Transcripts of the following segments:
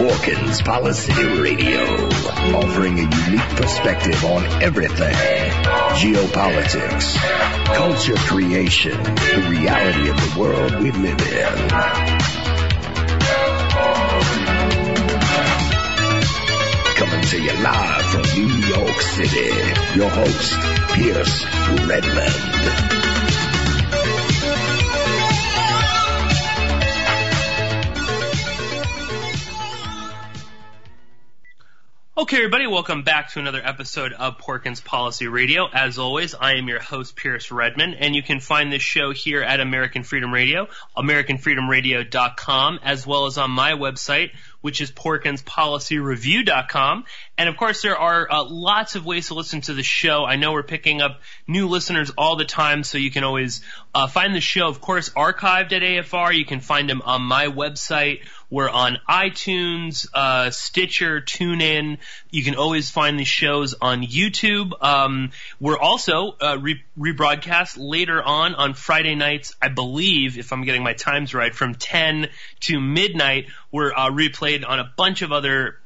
Porkins Policy Radio, offering a unique perspective on everything. Geopolitics, culture creation, the reality of the world we live in. Coming to you live from New York City, your host, Pierce Redmond. Okay, everybody, welcome back to another episode of Porkins Policy Radio. As always, I am your host, Pierce Redmond, and you can find this show here at American Freedom Radio, AmericanFreedomRadio.com, as well as on my website, which is PorkinsPolicyReview.com. And, of course, there are lots of ways to listen to the show. I know we're picking up new listeners all the time, so you can always find the show, of course, archived at AFR. You can find them on my website. We're on iTunes, Stitcher, TuneIn. You can always find the shows on YouTube. We're also rebroadcast later on Friday nights, I believe, if I'm getting my times right, from 10 to midnight. We're replayed on a bunch of other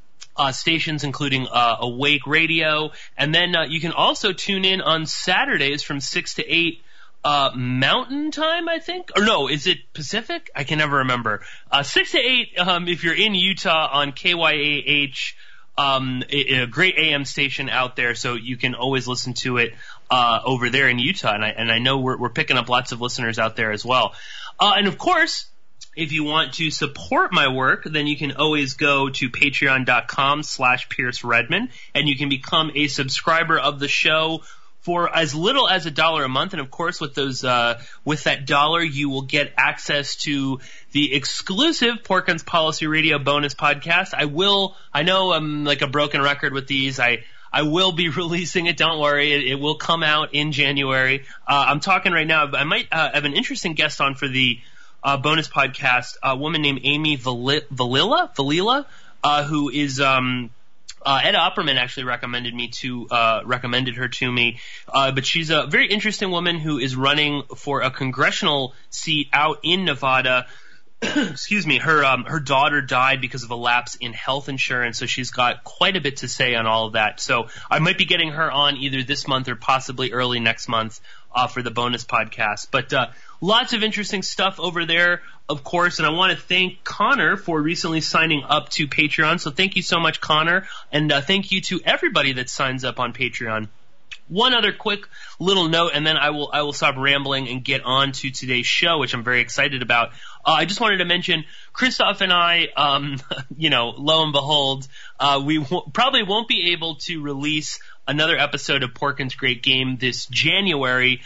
stations, including Awake Radio. And then you can also tune in on Saturdays from 6 to 8 Mountain Time, I think. Or no, is it Pacific? I can never remember. 6 to 8 if you're in Utah on KYAH, a great AM station out there, so you can always listen to it over there in Utah. And I know we're picking up lots of listeners out there as well. And of course, if you want to support my work, then you can always go to patreon.com/Pierce Redmond, and you can become a subscriber of the show for as little as $1 a month. And of course, with those, with that dollar, you will get access to the exclusive Porkins Policy Radio bonus podcast. I know I'm like a broken record with these. I will be releasing it. Don't worry. It will come out in January. I'm talking right now. I might have an interesting guest on for the bonus podcast, a woman named Amy Valila, who is, Ed Opperman actually recommended her to me. But she's a very interesting woman who is running for a congressional seat out in Nevada. Excuse me. Her daughter died because of a lapse in health insurance, so she's got quite a bit to say on all of that. So I might be getting her on either this month or possibly early next month for the bonus podcast. But lots of interesting stuff over there, of course, and I want to thank Connor for recently signing up to Patreon. So thank you so much, Connor, and thank you to everybody that signs up on Patreon. One other quick little note, and then I will stop rambling and get on to today's show, which I'm very excited about. I just wanted to mention Christoph and I, lo and behold, we probably won't be able to release another episode of Porkins Great Game this January.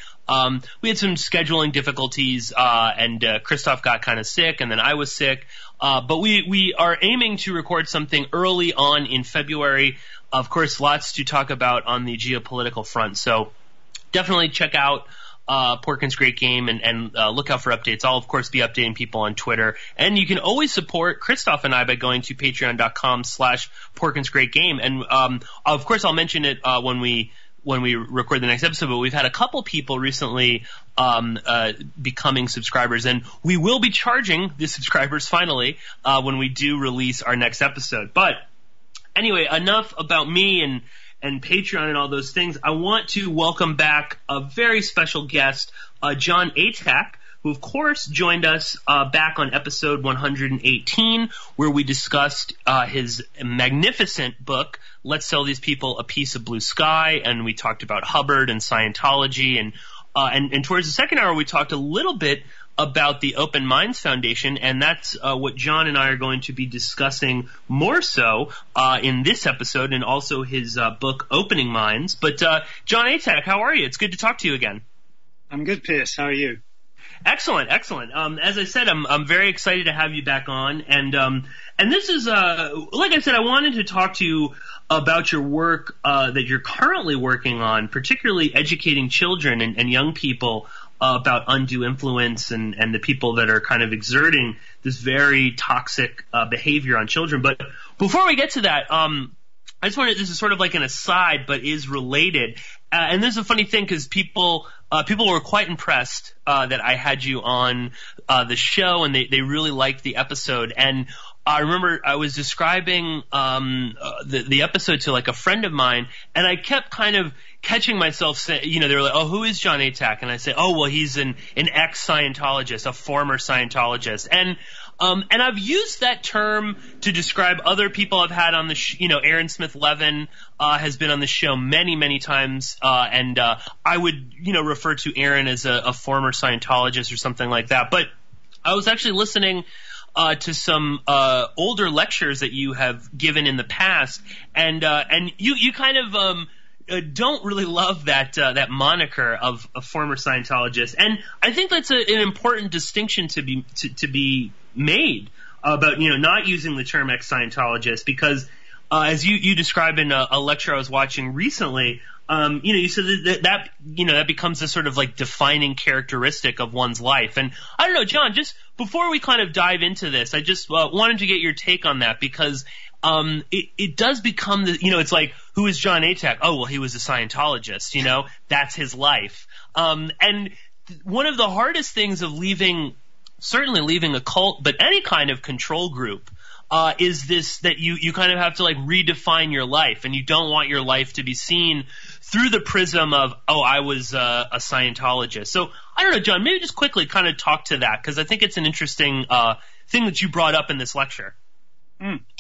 We had some scheduling difficulties, and Christoph got kind of sick, and then I was sick. But we are aiming to record something early on in February. Of course, lots to talk about on the geopolitical front. So definitely check out Porkins Great Game and look out for updates. I'll, of course, be updating people on Twitter. And you can always support Christoph and I by going to patreon.com/Porkins Great Game. And, of course, I'll mention it when we record the next episode, but we've had a couple people recently becoming subscribers, and we will be charging the subscribers finally when we do release our next episode. But anyway, enough about me and Patreon and all those things. I want to welcome back a very special guest, Jon Atack, who, of course, joined us back on episode 118, where we discussed his magnificent book, Let's Sell These People a Piece of Blue Sky, and we talked about Hubbard and Scientology, and towards the second hour, we talked a little bit about the Open Minds Foundation, and that's what Jon and I are going to be discussing more so in this episode, and also his book, Opening Minds. But Jon Atack, how are you? It's good to talk to you again. I'm good, Pierce. How are you? Excellent. As I said, I'm very excited to have you back on, and this is like I said, I wanted to talk to you about your work that you're currently working on, particularly educating children and young people about undue influence and the people that are kind of exerting this very toxic behavior on children. But before we get to that, I just wanted, this is sort of like an aside, but is related. And this is a funny thing because people people were quite impressed that I had you on the show, and they really liked the episode. And I remember I was describing the episode to like a friend of mine, and I kept kind of catching myself saying, they were like, "Oh, who is Jon Atack?" And I say, "Oh, well, he's an ex-Scientologist, a former Scientologist." And I've used that term to describe other people I've had on the Aaron Smith-Levin has been on the show many, many times, and I would refer to Aaron as a former Scientologist or something like that. But I was actually listening to some older lectures that you have given in the past, and you kind of don't really love that moniker of a former Scientologist, and I think that's an important distinction to be made about not using the term ex-Scientologist, because as you described in a lecture I was watching recently, you said that becomes a sort of like defining characteristic of one's life. And I don't know, John, just before we kind of dive into this, I just wanted to get your take on that, because it does become it's like, who is Jon Atack? Oh, well, he was a Scientologist, that's his life. And one of the hardest things of certainly leaving a cult, but any kind of control group, is this, that you kind of have to like redefine your life, and you don't want your life to be seen through the prism of, oh, I was a Scientologist. So I don't know, John, maybe just quickly kind of talk to that, because I think it's an interesting thing that you brought up in this lecture.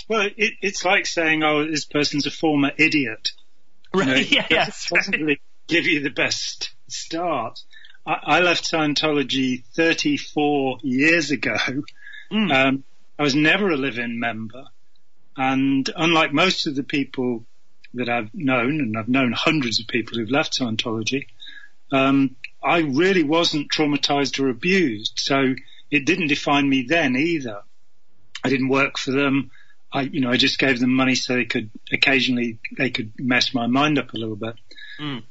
Well, it's like saying, oh, this person's a former idiot. Right, It doesn't really give you the best start. I left Scientology 34 years ago. I was never a live-in member. And unlike most of the people that I've known, and I've known hundreds of people who've left Scientology, I really wasn't traumatized or abused. So it didn't define me then either. I didn't work for them. I just gave them money so they could mess my mind up a little bit.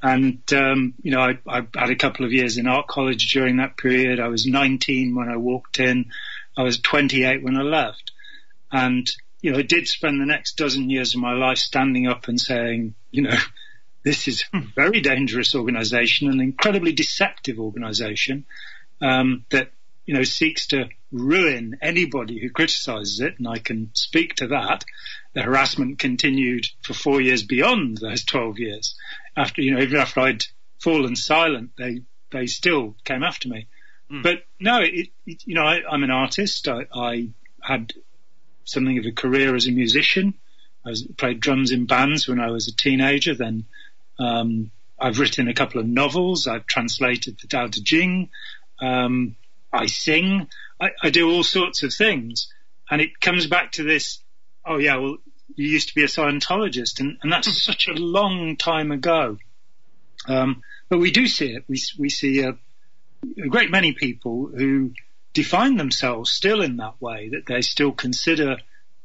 And, I had a couple of years in art college during that period. I was 19 when I walked in. I was 28 when I left. And, I did spend the next dozen years of my life standing up and saying, this is a very dangerous organization, an incredibly deceptive organization, that, seeks to ruin anybody who criticizes it. And I can speak to that. The harassment continued for 4 years beyond those 12 years. After, even after I'd fallen silent, they still came after me. But no, I'm an artist. I had something of a career as a musician. I played drums in bands when I was a teenager. Then I've written a couple of novels. I've translated the Tao Te Ching. I sing. I do all sorts of things. And it comes back to this, oh yeah, well, you used to be a Scientologist, and that's such a long time ago. But we do see it. We see a great many people who define themselves still in that way, that they still consider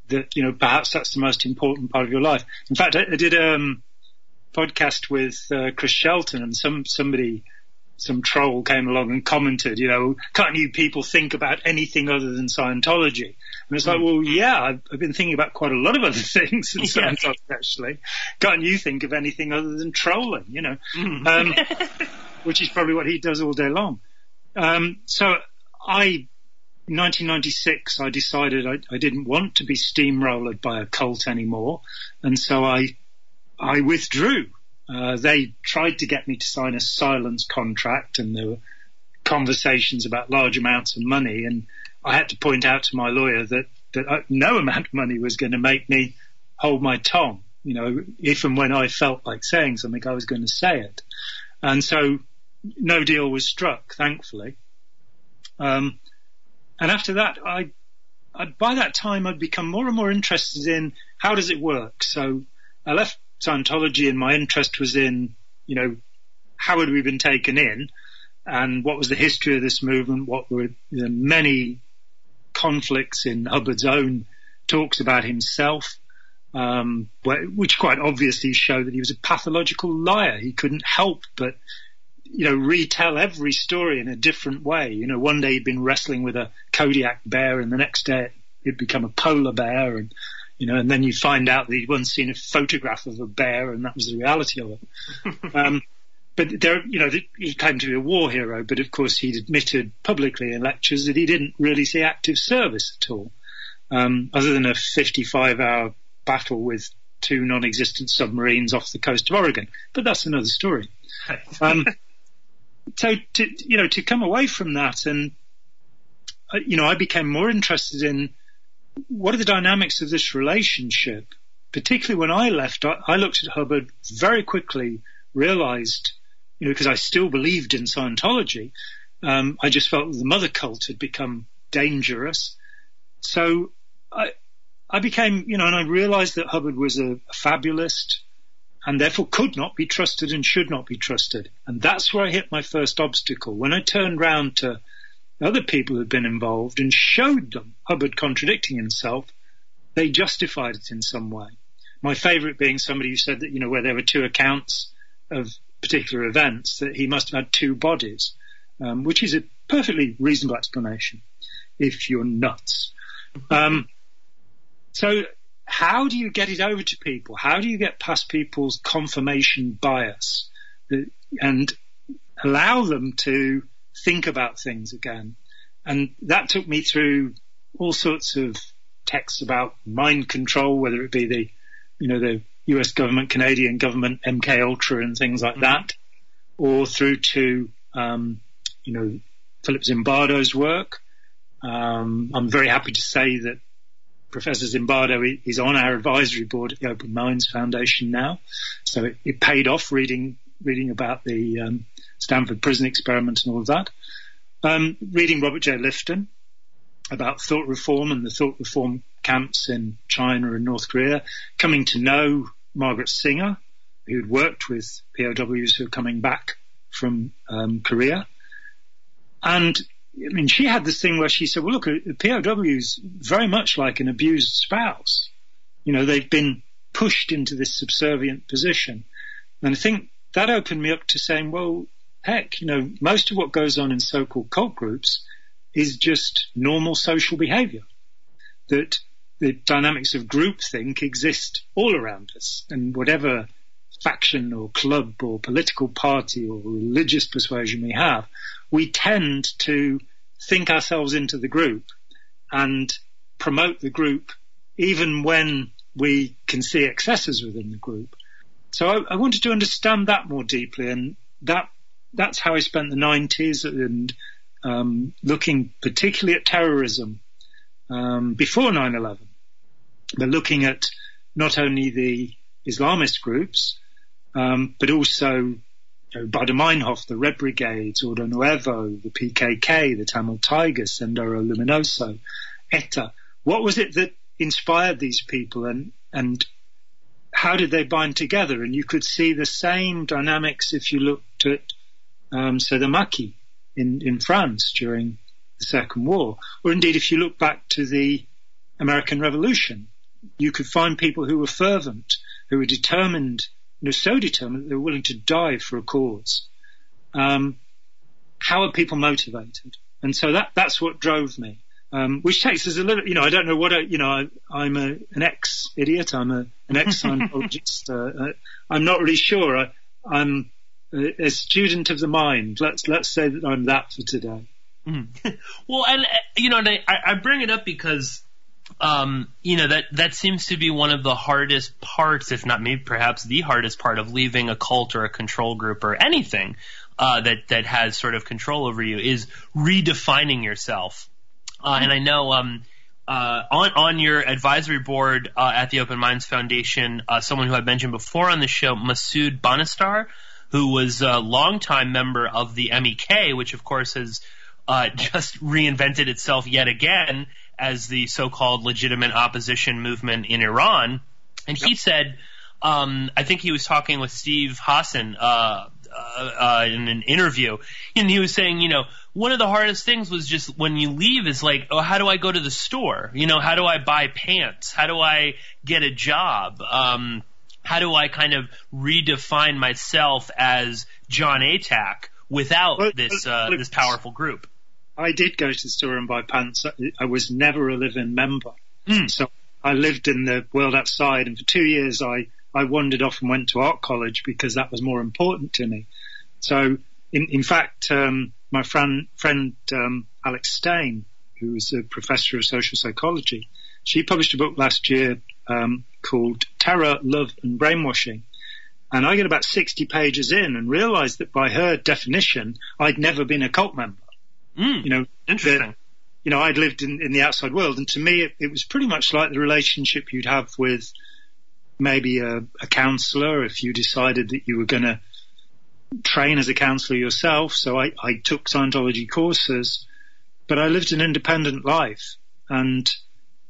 that, perhaps that's the most important part of your life. In fact, I did a podcast with Chris Shelton, and some troll came along and commented, can't you people think about anything other than Scientology? And it's like, well, yeah, I've been thinking about quite a lot of other things than Scientology, actually. Can't you think of anything other than trolling, which is probably what he does all day long. So in 1996, I decided I didn't want to be steamrolled by a cult anymore. And so I withdrew. They tried to get me to sign a silence contract, and there were conversations about large amounts of money, and I had to point out to my lawyer that no amount of money was going to make me hold my tongue. If and when I felt like saying something, I was going to say it. And so no deal was struck, thankfully. And after that, by that time, I'd become more and more interested in how does it work. So I left Scientology, and my interest was in, how had we been taken in, and what was the history of this movement, what were the many conflicts in Hubbard's own talks about himself, which quite obviously show that he was a pathological liar. He couldn't help but, retell every story in a different way. One day he'd been wrestling with a Kodiak bear, and the next day it'd become a polar bear, and then you find out that he'd once seen a photograph of a bear, and that was the reality of it. but there, he claimed to be a war hero, but of course he'd admitted publicly in lectures that he didn't really see active service at all, other than a 55-hour battle with 2 non-existent submarines off the coast of Oregon. But that's another story. So to come away from that, and I became more interested in what are the dynamics of this relationship. Particularly when I left, I looked at Hubbard very quickly, realized, because I still believed in Scientology, I just felt that the mother cult had become dangerous. So I became, and I realized that Hubbard was a fabulist and therefore could not be trusted and should not be trusted. And that's where I hit my first obstacle. When I turned round to other people who'd been involved and showed them Hubbard contradicting himself, they justified it in some way. My favorite being somebody who said that, where there were 2 accounts of particular events, that he must have had 2 bodies, which is a perfectly reasonable explanation if you're nuts. So how do you get it over to people? How do you get past people's confirmation bias and allow them to think about things again? And that took me through all sorts of texts about mind control, whether it be the US government, Canadian government, MK Ultra and things like that, or through to, Philip Zimbardo's work. I'm very happy to say that Professor Zimbardo is on our advisory board at the Open Minds Foundation now. So it paid off reading about the Stanford prison experiment and all of that. Reading Robert J. Lifton about thought reform and the thought reform camps in China and North Korea. Coming to know Margaret Singer, who'd worked with POWs who were coming back from Korea. And she had this thing where she said, well, look, a POW is very much like an abused spouse. They've been pushed into this subservient position. And I think that opened me up to saying, well, heck, most of what goes on in so-called cult groups is just normal social behavior. That the dynamics of groupthink exist all around us. And whatever faction or club or political party or religious persuasion we have, we tend to think ourselves into the group and promote the group even when we can see excesses within the group. So I wanted to understand that more deeply, and that's how I spent the 90s, and looking particularly at terrorism before 9/11, but looking at not only the Islamist groups, but also Baader Meinhof, the Red Brigades, Ordo Nuevo, the PKK, the Tamil Tigers, Sendero Luminoso, ETA. What was it that inspired these people, and how did they bind together? And you could see the same dynamics if you looked at the Maquis in France during the Second War, or indeed if you look back to the American Revolution, you could find people who were fervent, who were determined, so determined that they were willing to die for a cause. How are people motivated? And so that's what drove me, which takes us a little, I don't know what, I'm an ex-idiot, I'm an ex-Scientologist, I'm not really sure. I'm a student of the mind. Let's say that I'm that for today. Well, and, I bring it up because, that seems to be one of the hardest parts, if not maybe perhaps the hardest part of leaving a cult or a control group or anything that has sort of control over you, is redefining yourself. And I know on your advisory board at the Open Minds Foundation, someone who I mentioned before on the show, Masood Banistar, who was a longtime member of the MEK, which of course has just reinvented itself yet again as the so-called legitimate opposition movement in Iran. And he said, I think he was talking with Steve Hassan in an interview, and he was saying, one of the hardest things was just when you leave is like, oh, how do I go to the store? How do I buy pants? How do I get a job? How do I kind of redefine myself as Jon Atack without this powerful group? I did go to the store and buy pants. I was never a live-in member. So I lived in the world outside, and for 2 years I wandered off and went to art college because that was more important to me. So, in fact, my friend Alex Stein, who is a professor of social psychology, she published a book last year called Terror, Love and Brainwashing. And I get about 60 pages in and realized that by her definition, I'd never been a cult member. Interesting. I'd lived in the outside world. And to me, it was pretty much like the relationship you'd have with maybe a counselor if you decided that you were going to train as a counselor yourself. So I took Scientology courses, but I lived an independent life. And,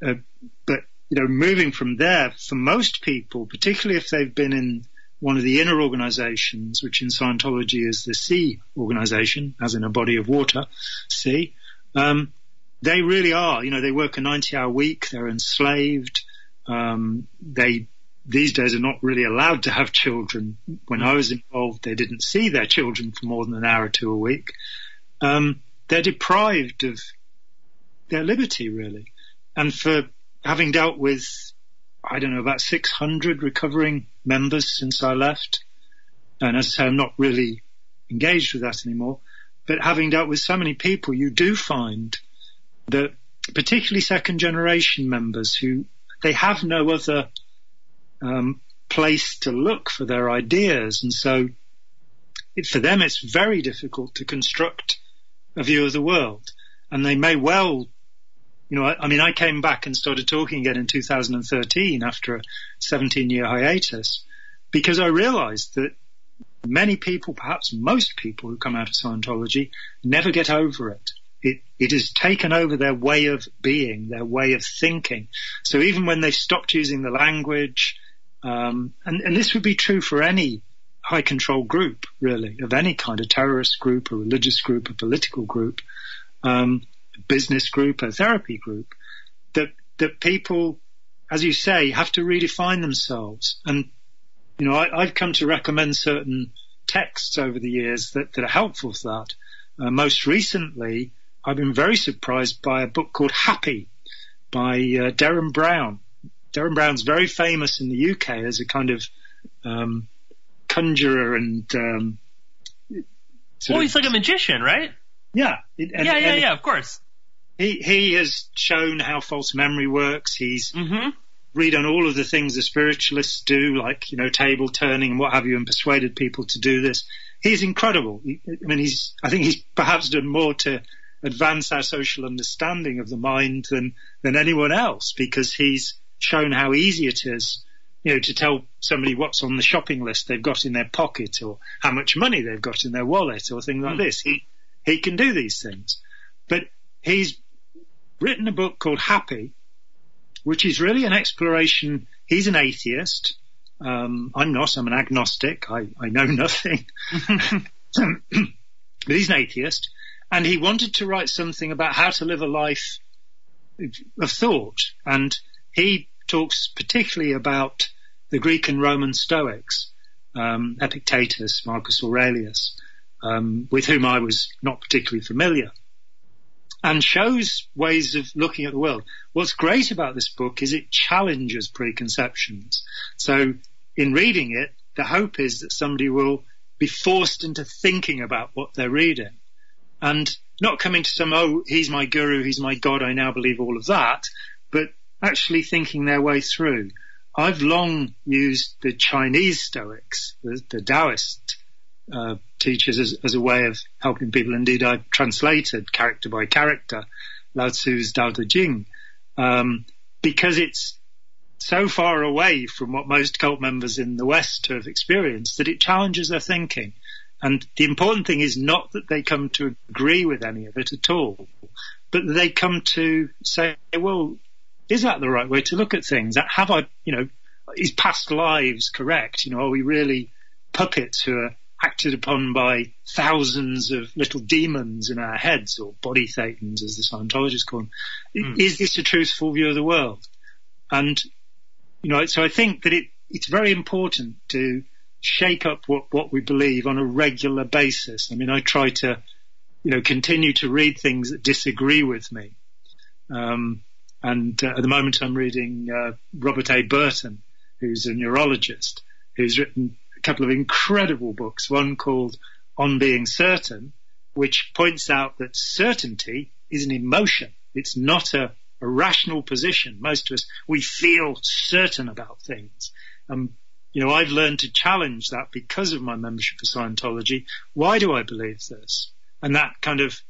but moving from there, for most people, particularly if they've been in one of the inner organizations, which in Scientology is the C organization, as in a body of water, C, they really are, they work a 90-hour week, they're enslaved, they these days are not really allowed to have children. When I was involved, they didn't see their children for more than an hour or two a week. They're deprived of their liberty, really. And for having dealt with, about 600 recovering members since I left, and as I say, I'm not really engaged with that anymore, but having dealt with so many people, you do find that particularly second generation members who they have no other place to look for their ideas. And so for them, it's very difficult to construct a view of the world. And they may well, I came back and started talking again in 2013 after a 17-year hiatus, because I realized that many people, perhaps most people who come out of Scientology, never get over it. It has taken over their way of being, their way of thinking. So even when they stopped using the language, and this would be true for any high control group, really, of any kind, a terrorist group, a religious group, a political group, a business group, a therapy group, that people, as you say, have to redefine themselves. And, I've come to recommend certain texts over the years that are helpful for that. Most recently, I've been very surprised by a book called Happy by Derren Brown. Derren Brown's very famous in the UK as a kind of conjurer and he's like a magician, right? Yeah. Yeah, of course. He has shown how false memory works. He's redone all of the things the spiritualists do, like, table turning and what have you, and persuaded people to do this. He's incredible. I think he's perhaps done more to advance our social understanding of the mind than anyone else, because he's shown how easy it is, to tell somebody what's on the shopping list they've got in their pocket, or how much money they've got in their wallet, or things like this. He can do these things. But he's written a book called Happy, which is really an exploration. He's an atheist. I'm not. I'm an agnostic. I know nothing. But he's an atheist. And he wanted to write something about how to live a life of thought. And he talks particularly about the Greek and Roman Stoics, Epictetus, Marcus Aurelius, with whom I was not particularly familiar, and shows ways of looking at the world. What's great about this book is it challenges preconceptions. So in reading it, the hope is that somebody will be forced into thinking about what they're reading, and not coming to he's my guru, he's my God, I now believe all of that, but actually thinking their way through. I've long used the Chinese Stoics, the Taoist teachers, as a way of helping people. Indeed, I've translated character by character Lao Tzu's Tao Te Ching, because it's so far away from what most cult members in the West have experienced that it challenges their thinking. And the important thing is not that they come to agree with any of it at all, but that they come to say, well, is that the right way to look at things? Have I, is past lives correct? Are we really puppets who are acted upon by thousands of little demons in our heads, or body thetans, as the Scientologists call them? Is this a truthful view of the world? And, so I think that it's very important to shake up what we believe on a regular basis. I try to, continue to read things that disagree with me. And at the moment I'm reading Robert A. Burton, who's a neurologist, who's written a couple of incredible books, one called on being certain, which points out that certainty is an emotion. It's not a rational position. Most of us, we feel certain about things. I've learned to challenge that because of my membership of Scientology. Why do I believe this? And that kind of,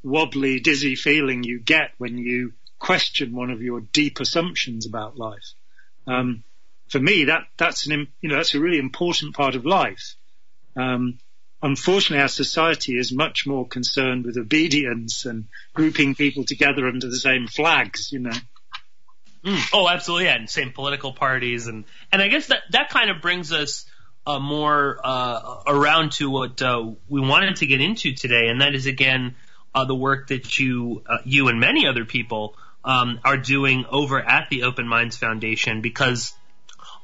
wobbly, dizzy feeling you get when you question one of your deep assumptions about life. For me, that's a really important part of life. Unfortunately, our society is much more concerned with obedience and grouping people together under the same flags, Oh, absolutely, yeah, and same political parties, and I guess that kind of brings us more around to what we wanted to get into today, and that is again the work that you and many other people are doing over at the Open Minds Foundation, because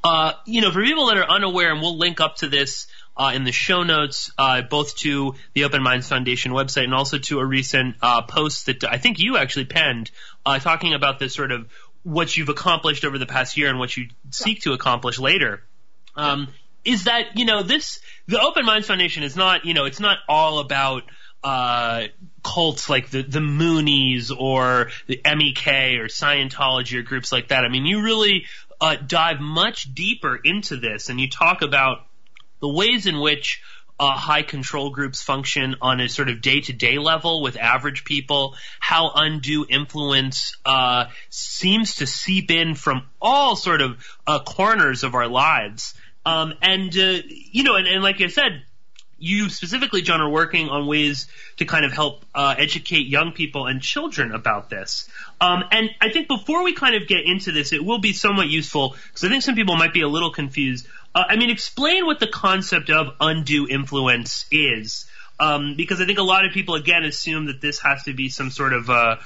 for people that are unaware, and we'll link up to this in the show notes, both to the Open Minds Foundation website and also to a recent post that I think you actually penned, talking about this sort of what you've accomplished over the past year and what you seek to accomplish later, is that, the Open Minds Foundation is not, it's not all about cults like the Moonies or the MEK or Scientology or groups like that. I mean, you really dive much deeper into this, and you talk about the ways in which high control groups function on a sort of day-to-day level with average people, how undue influence seems to seep in from all sort of corners of our lives. And like I said, you specifically, Jon, are working on ways to kind of help educate young people and children about this. And I think before we kind of get into this, it will be somewhat useful, because I think some people might be a little confused. Explain what the concept of undue influence is, because I think a lot of people, again, assume that this has to be some sort of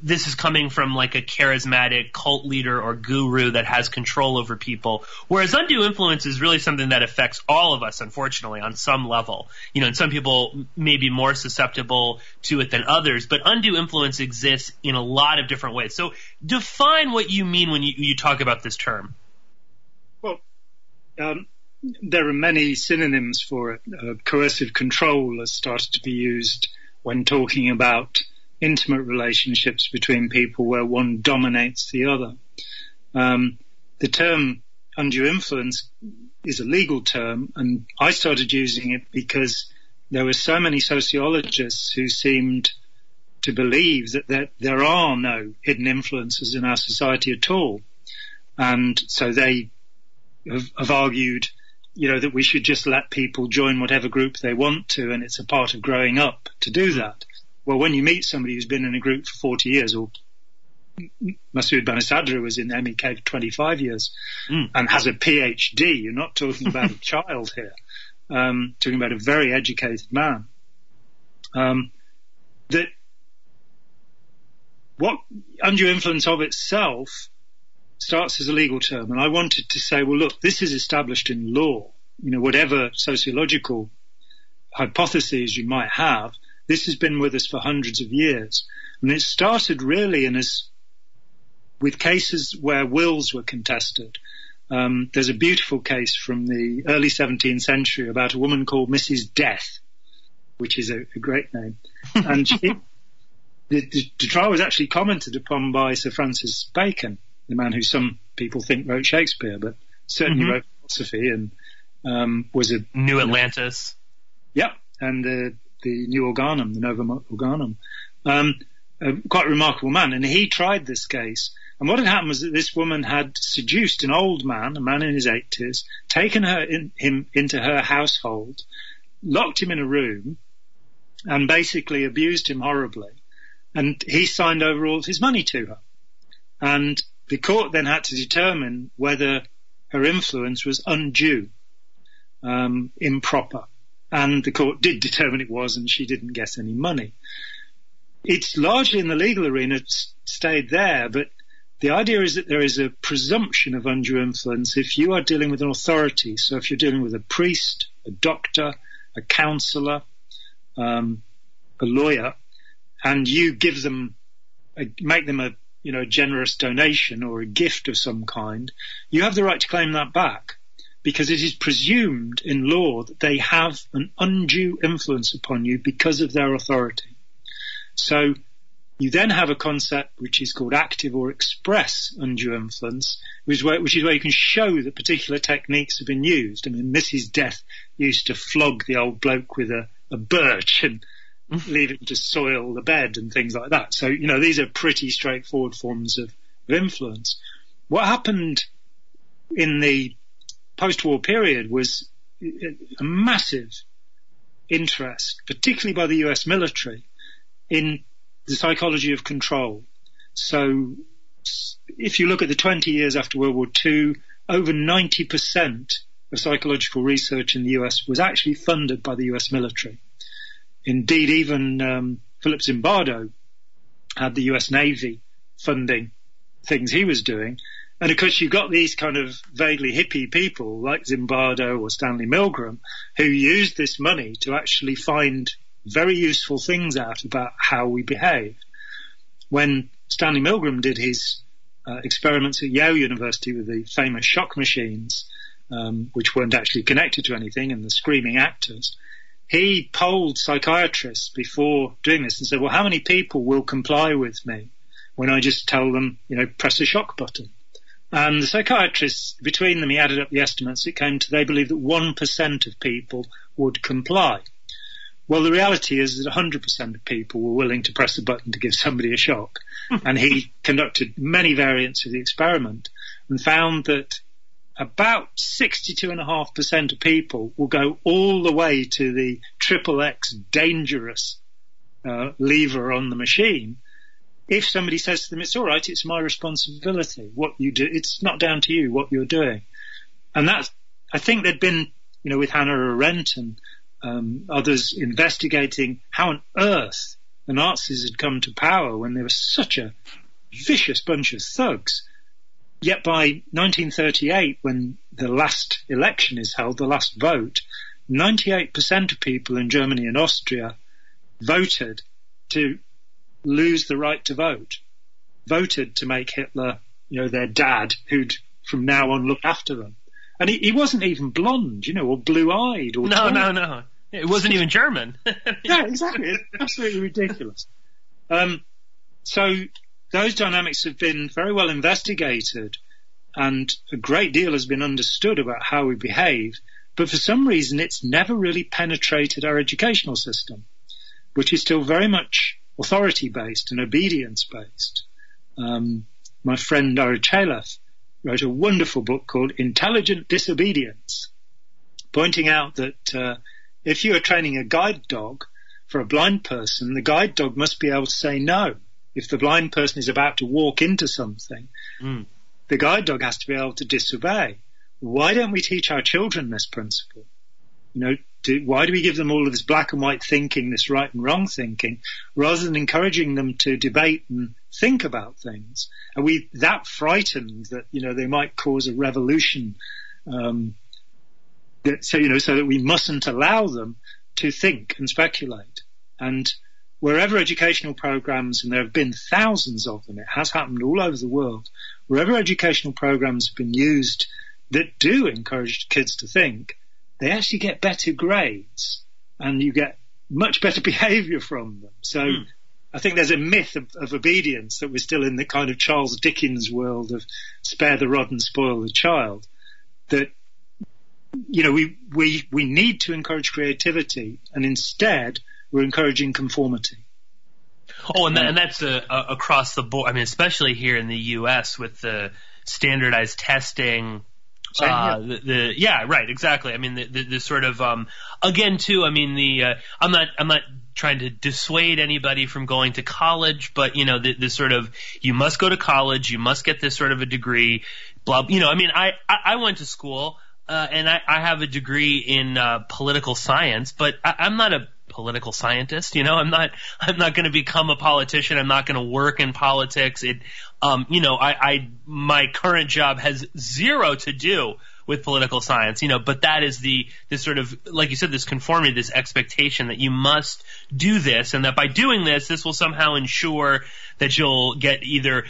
this is coming from like a charismatic cult leader or guru that has control over people, whereas undue influence is really something that affects all of us, unfortunately, on some level. And some people may be more susceptible to it than others, but undue influence exists in a lot of different ways. So define what you mean when you talk about this term. Well, there are many synonyms for it. Coercive control has started to be used when talking about intimate relationships between people where one dominates the other. The term undue influence is a legal term, and I started using it because there were so many sociologists who seemed to believe that there are no hidden influences in our society at all. And so they have argued, that we should just let people join whatever group they want to, and it's a part of growing up to do that. Well, when you meet somebody who's been in a group for 40 years, or Masood Banisadr was in MEK for 25 years and has a PhD, you're not talking about a child here, talking about a very educated man. That what undue influence of itself starts as a legal term, and I wanted to say, well, look, this is established in law. Whatever sociological hypotheses you might have, this has been with us for hundreds of years. And it started really with cases where wills were contested. There's a beautiful case from the early 17th century about a woman called Mrs. Death, which is a great name. And the trial was actually commented upon by Sir Francis Bacon, the man who some people think wrote Shakespeare, but certainly wrote philosophy and was a New Atlantis. Yep, and the New Organum, the Novum Organum. Quite a remarkable man, and he tried this case. And what had happened was that this woman had seduced an old man, a man in his 80s, taken him into her household, locked him in a room, and basically abused him horribly. And he signed over all of his money to her. And the court then had to determine whether her influence was undue, improper. And the court did determine it was, and she didn't get any money. It's largely in the legal arena stayed there, but the idea is that there is a presumption of undue influence if you are dealing with an authority. So if you're dealing with a priest, a doctor, a counsellor, a lawyer, and you give them, make them a generous donation or a gift of some kind, you have the right to claim that back. because it is presumed in law that they have an undue influence upon you because of their authority. So you then have a concept which is called active or express undue influence, which is where you can show that particular techniques have been used. I mean, Mrs. Death used to flog the old bloke with a birch and leave him to soil the bed and things like that. So, these are pretty straightforward forms of influence. What happened in the post-war period was a massive interest, particularly by the US military, in the psychology of control. So if you look at the 20 years after World War II, over 90% of psychological research in the US was actually funded by the US military. Indeed, even Philip Zimbardo had the US Navy funding things he was doing. And of course, you've got these kind of vaguely hippie people like Zimbardo or Stanley Milgram who used this money to actually find very useful things out about how we behave. When Stanley Milgram did his experiments at Yale University with the famous shock machines, which weren't actually connected to anything, and the screaming actors, he polled psychiatrists before doing this and said, well, how many people will comply with me when I just tell them, press a shock button? And the psychiatrists, between them, he added up the estimates, it came to they believed that 1% of people would comply. Well, the reality is that 100% of people were willing to press a button to give somebody a shock. And he conducted many variants of the experiment and found that about 62.5% of people will go all the way to the XXX dangerous lever on the machine if somebody says to them, it's all right, it's my responsibility. What you do, it's not down to you what you're doing. And that's, I think there'd been, with Hannah Arendt and others investigating how on earth the Nazis had come to power when they were such a vicious bunch of thugs. Yet by 1938, when the last election is held, the last vote, 98% of people in Germany and Austria voted to lose the right to vote, voted to make Hitler, their dad, who'd from now on look after them. And he wasn't even blonde, or blue-eyed. Or No. It wasn't even German. Yeah, exactly. It's absolutely ridiculous. So those dynamics have been very well investigated, and a great deal has been understood about how we behave. But for some reason, it's never really penetrated our educational system, which is still very much authority-based and obedience-based. My friend Ira Chalef wrote a wonderful book called Intelligent Disobedience, pointing out that if you are training a guide dog for a blind person, the guide dog must be able to say no. If the blind person is about to walk into something, the guide dog has to be able to disobey. Why don't we teach our children this principle? Why do we give them all of this black and white thinking, this right and wrong thinking, rather than encouraging them to debate and think about things? Are we that frightened that, they might cause a revolution, so that we mustn't allow them to think and speculate? And wherever educational programs, and there have been thousands of them, it has happened all over the world, wherever educational programs have been used that do encourage kids to think, they actually get better grades and you get much better behavior from them. So I think there's a myth of obedience that we're still in the kind of Charles Dickens world of spare the rod and spoil the child, that, we need to encourage creativity, and instead we're encouraging conformity. Oh, and that's across the board. I mean, especially here in the U.S. with the standardized testing. Yeah, right, exactly. I mean, the sort of, again, too, I mean, I'm not trying to dissuade anybody from going to college, but, the sort of, you must go to college, you must get this sort of a degree, blah, I mean, I went to school, and I have a degree in, political science, but I'm not a political scientist, I'm not going to become a politician. I'm not going to work in politics. My current job has zero to do with political science, but that is this sort of, like you said, this conformity, this expectation that you must do this, and that by doing this will somehow ensure that you'll get either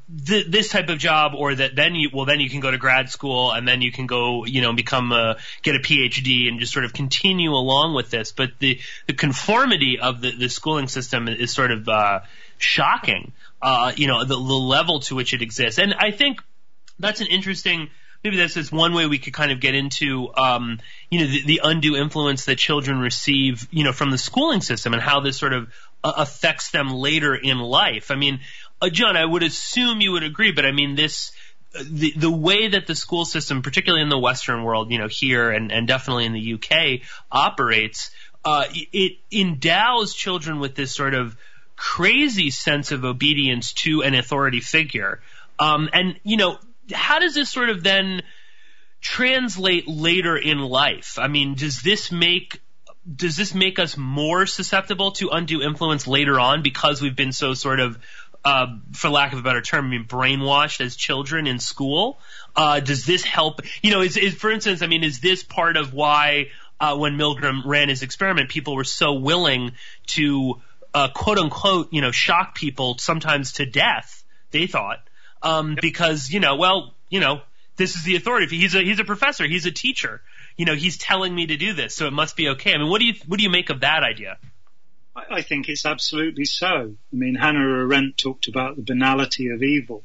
this type of job, or that then you can go to grad school, and then you can go, get a PhD and just sort of continue along with this. But the conformity of the schooling system is sort of shocking, the level to which it exists. And I think that's an interesting, maybe this is one way we could kind of get into, the undue influence that children receive, from the schooling system, and how this sort of affects them later in life. I mean, Jon, I would assume you would agree, but I mean, the way that the school system, particularly in the Western world, here and definitely in the UK, operates, it endows children with this sort of crazy sense of obedience to an authority figure. How does this sort of then translate later in life? I mean, does this make us more susceptible to undue influence later on because we've been so sort of, for lack of a better term, brainwashed as children in school? Does this help? For instance, I mean, is this part of why when Milgram ran his experiment, people were so willing to quote unquote, shock people sometimes to death, they thought, because, this is the authority. He's a professor. He's a teacher. He's telling me to do this, so it must be okay. I mean, what do you make of that idea? I think it's absolutely so. I mean, Hannah Arendt talked about the banality of evil.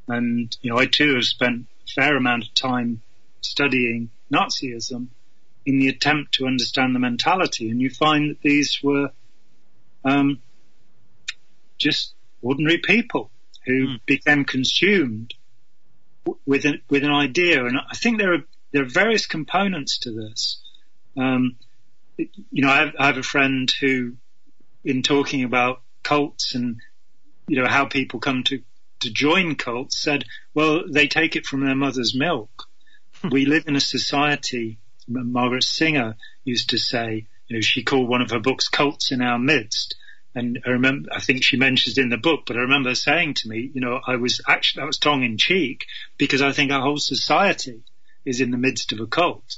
And, I too have spent a fair amount of time studying Nazism in the attempt to understand the mentality. And you find that these were just ordinary people who became consumed with an idea. And I think there are various components to this. I have a friend who, in talking about cults and, how people come to join cults, said, well, they take it from their mother's milk. We live in a society, Margaret Singer used to say, she called one of her books Cults in Our Midst. And I think she mentions it in the book, but I remember her saying to me, that was tongue in cheek, because I think our whole society is in the midst of a cult,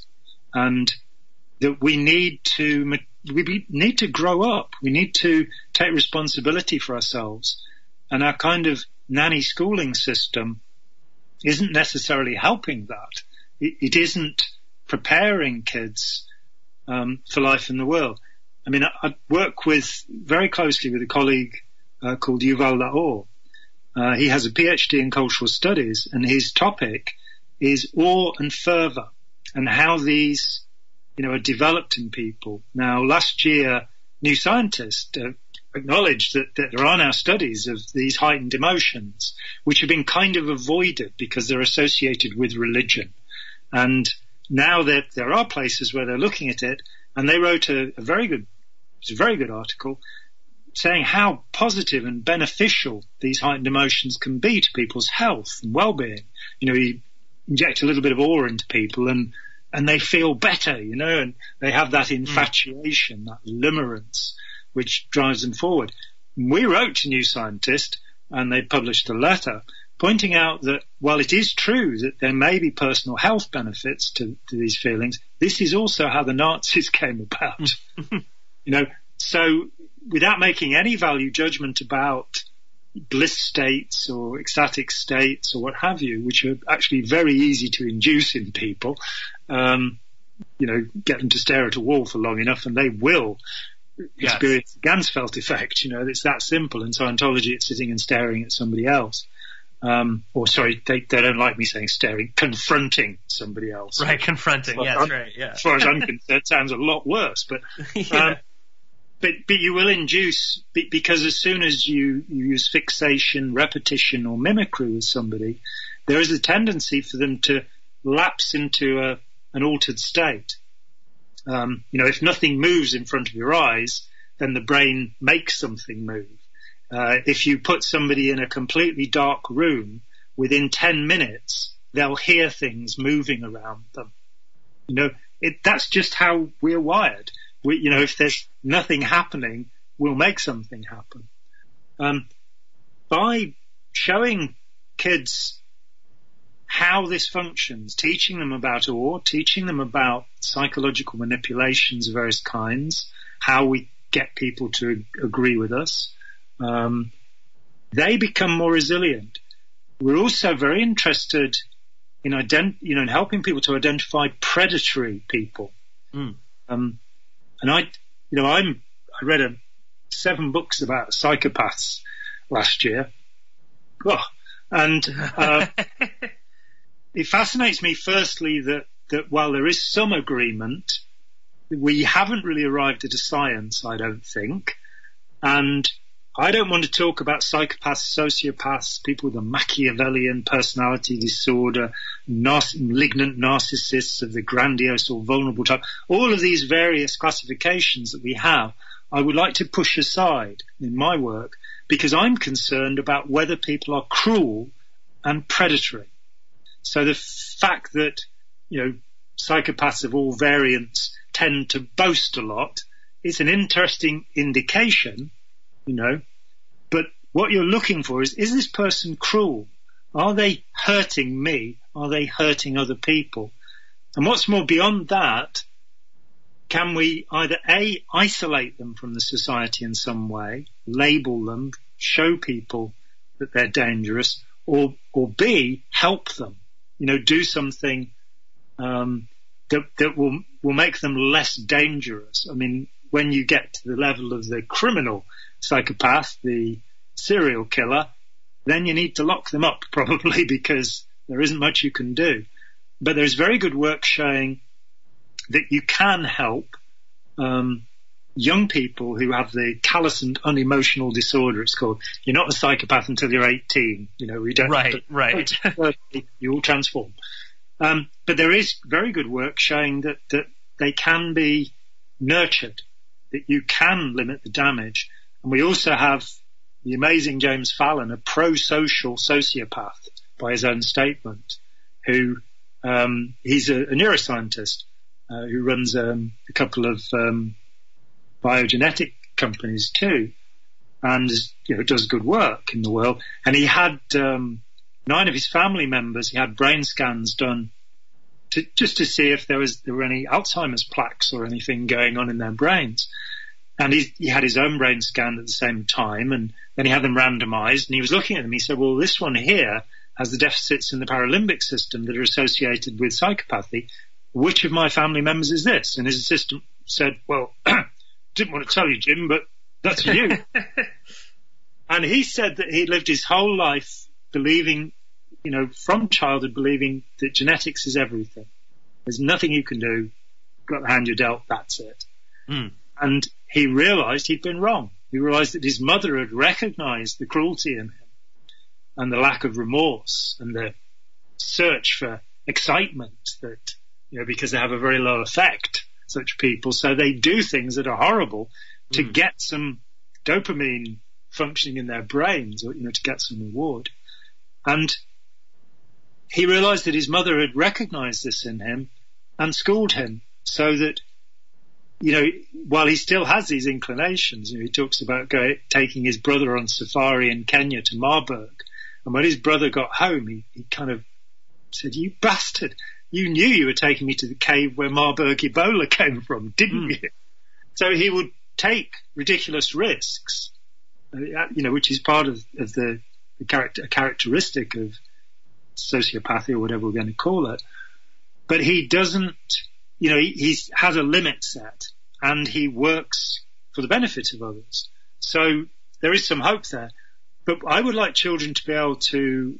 and that we need to grow up. We need to take responsibility for ourselves, and our kind of nanny schooling system isn't necessarily helping that. It isn't preparing kids for life in the world. I mean, I work very closely with a colleague called Yuval Laor. He has a PhD in cultural studies, and his topic is awe and fervor, and how these, are developed in people. Now, last year, New Scientist acknowledged that there are now studies of these heightened emotions, which have been kind of avoided because they're associated with religion. And now that there are places where they're looking at it, and they wrote a very good article saying how positive and beneficial these heightened emotions can be to people's health and well-being. You inject a little bit of awe into people and they feel better, and they have that infatuation, that limerence, which drives them forward. We wrote to New Scientist, and they published a letter pointing out that while it is true that there may be personal health benefits to these feelings, this is also how the Nazis came about. So without making any value judgment about bliss states or ecstatic states or what have you, which are actually very easy to induce in people, get them to stare at a wall for long enough and they will experience the Ganzfeld effect. It's that simple. In Scientology, it's sitting and staring at somebody else. They don't like me saying staring, confronting somebody else. Right, confronting, yes, right, yeah. As far as I'm concerned, it sounds a lot worse, but but you will induce, because as soon as you use fixation, repetition, or mimicry with somebody, there is a tendency for them to lapse into an altered state. If nothing moves in front of your eyes, then the brain makes something move. If you put somebody in a completely dark room, within 10 minutes, they'll hear things moving around them. That's just how we're wired. If there's nothing happening, we'll make something happen. By showing kids how this functions, teaching them about awe, teaching them about psychological manipulations of various kinds, how we get people to agree with us, they become more resilient. We're also very interested in in helping people to identify predatory people. And I read 7 books about psychopaths last year. Oh, and it fascinates me, firstly, that while there is some agreement, we haven't really arrived at a science, I don't think. And I don't want to talk about psychopaths, sociopaths, people with a Machiavellian personality disorder, malignant narcissists of the grandiose or vulnerable type. All of these various classifications that we have, I would like to push aside in my work, because I'm concerned about whether people are cruel and predatory. So the fact that, psychopaths of all variants tend to boast a lot is an interesting indication, but what you're looking for is this person cruel? Are they hurting me? Are they hurting other people? And what's more, beyond that, can we either A, isolate them from the society in some way, label them, show people that they're dangerous, or B, help them, do something that will make them less dangerous. I mean, when you get to the level of the criminal psychopath, the serial killer, then you need to lock them up probably, because there isn't much you can do. But there's very good work showing that you can help young people who have the callous and unemotional disorder, it's called. You're not a psychopath until you're 18. We don't. Right. You will transform. But there is very good work showing that they can be nurtured, that you can limit the damage. And we also have the amazing James Fallon, a pro-social sociopath by his own statement, who he's a neuroscientist who runs a couple of biogenetic companies too, and does good work in the world. And he had 9 of his family members. He had brain scans done just to see if there were any Alzheimer's plaques or anything going on in their brains. And he had his own brain scanned at the same time, and then he had them randomized, and he was looking at them. He said, well, this one here has the deficits in the paralimbic system that are associated with psychopathy. Which of my family members is this? And his assistant said, well, didn't want to tell you, Jim, but that's you. And he said that he lived his whole life believing, from childhood, believing that genetics is everything. There's nothing you can do. Got the hand you're dealt, that's it. And he realized he'd been wrong. He realized that his mother had recognized the cruelty in him and the lack of remorse and the search for excitement that, because they have a very low effect, such people. So they do things that are horrible to get some dopamine functioning in their brains, or, to get some reward. And he realized that his mother had recognized this in him and schooled him so that, while he still has these inclinations, he talks about taking his brother on safari in Kenya to Marburg. And when his brother got home, he kind of said, you bastard, you knew you were taking me to the cave where Marburg Ebola came from, didn't you? So he would take ridiculous risks, which is part of the characteristic of sociopathy, or whatever we're going to call it. But he doesn't, he has a limit set, and he works for the benefit of others. So there is some hope there. But I would like children to be able to,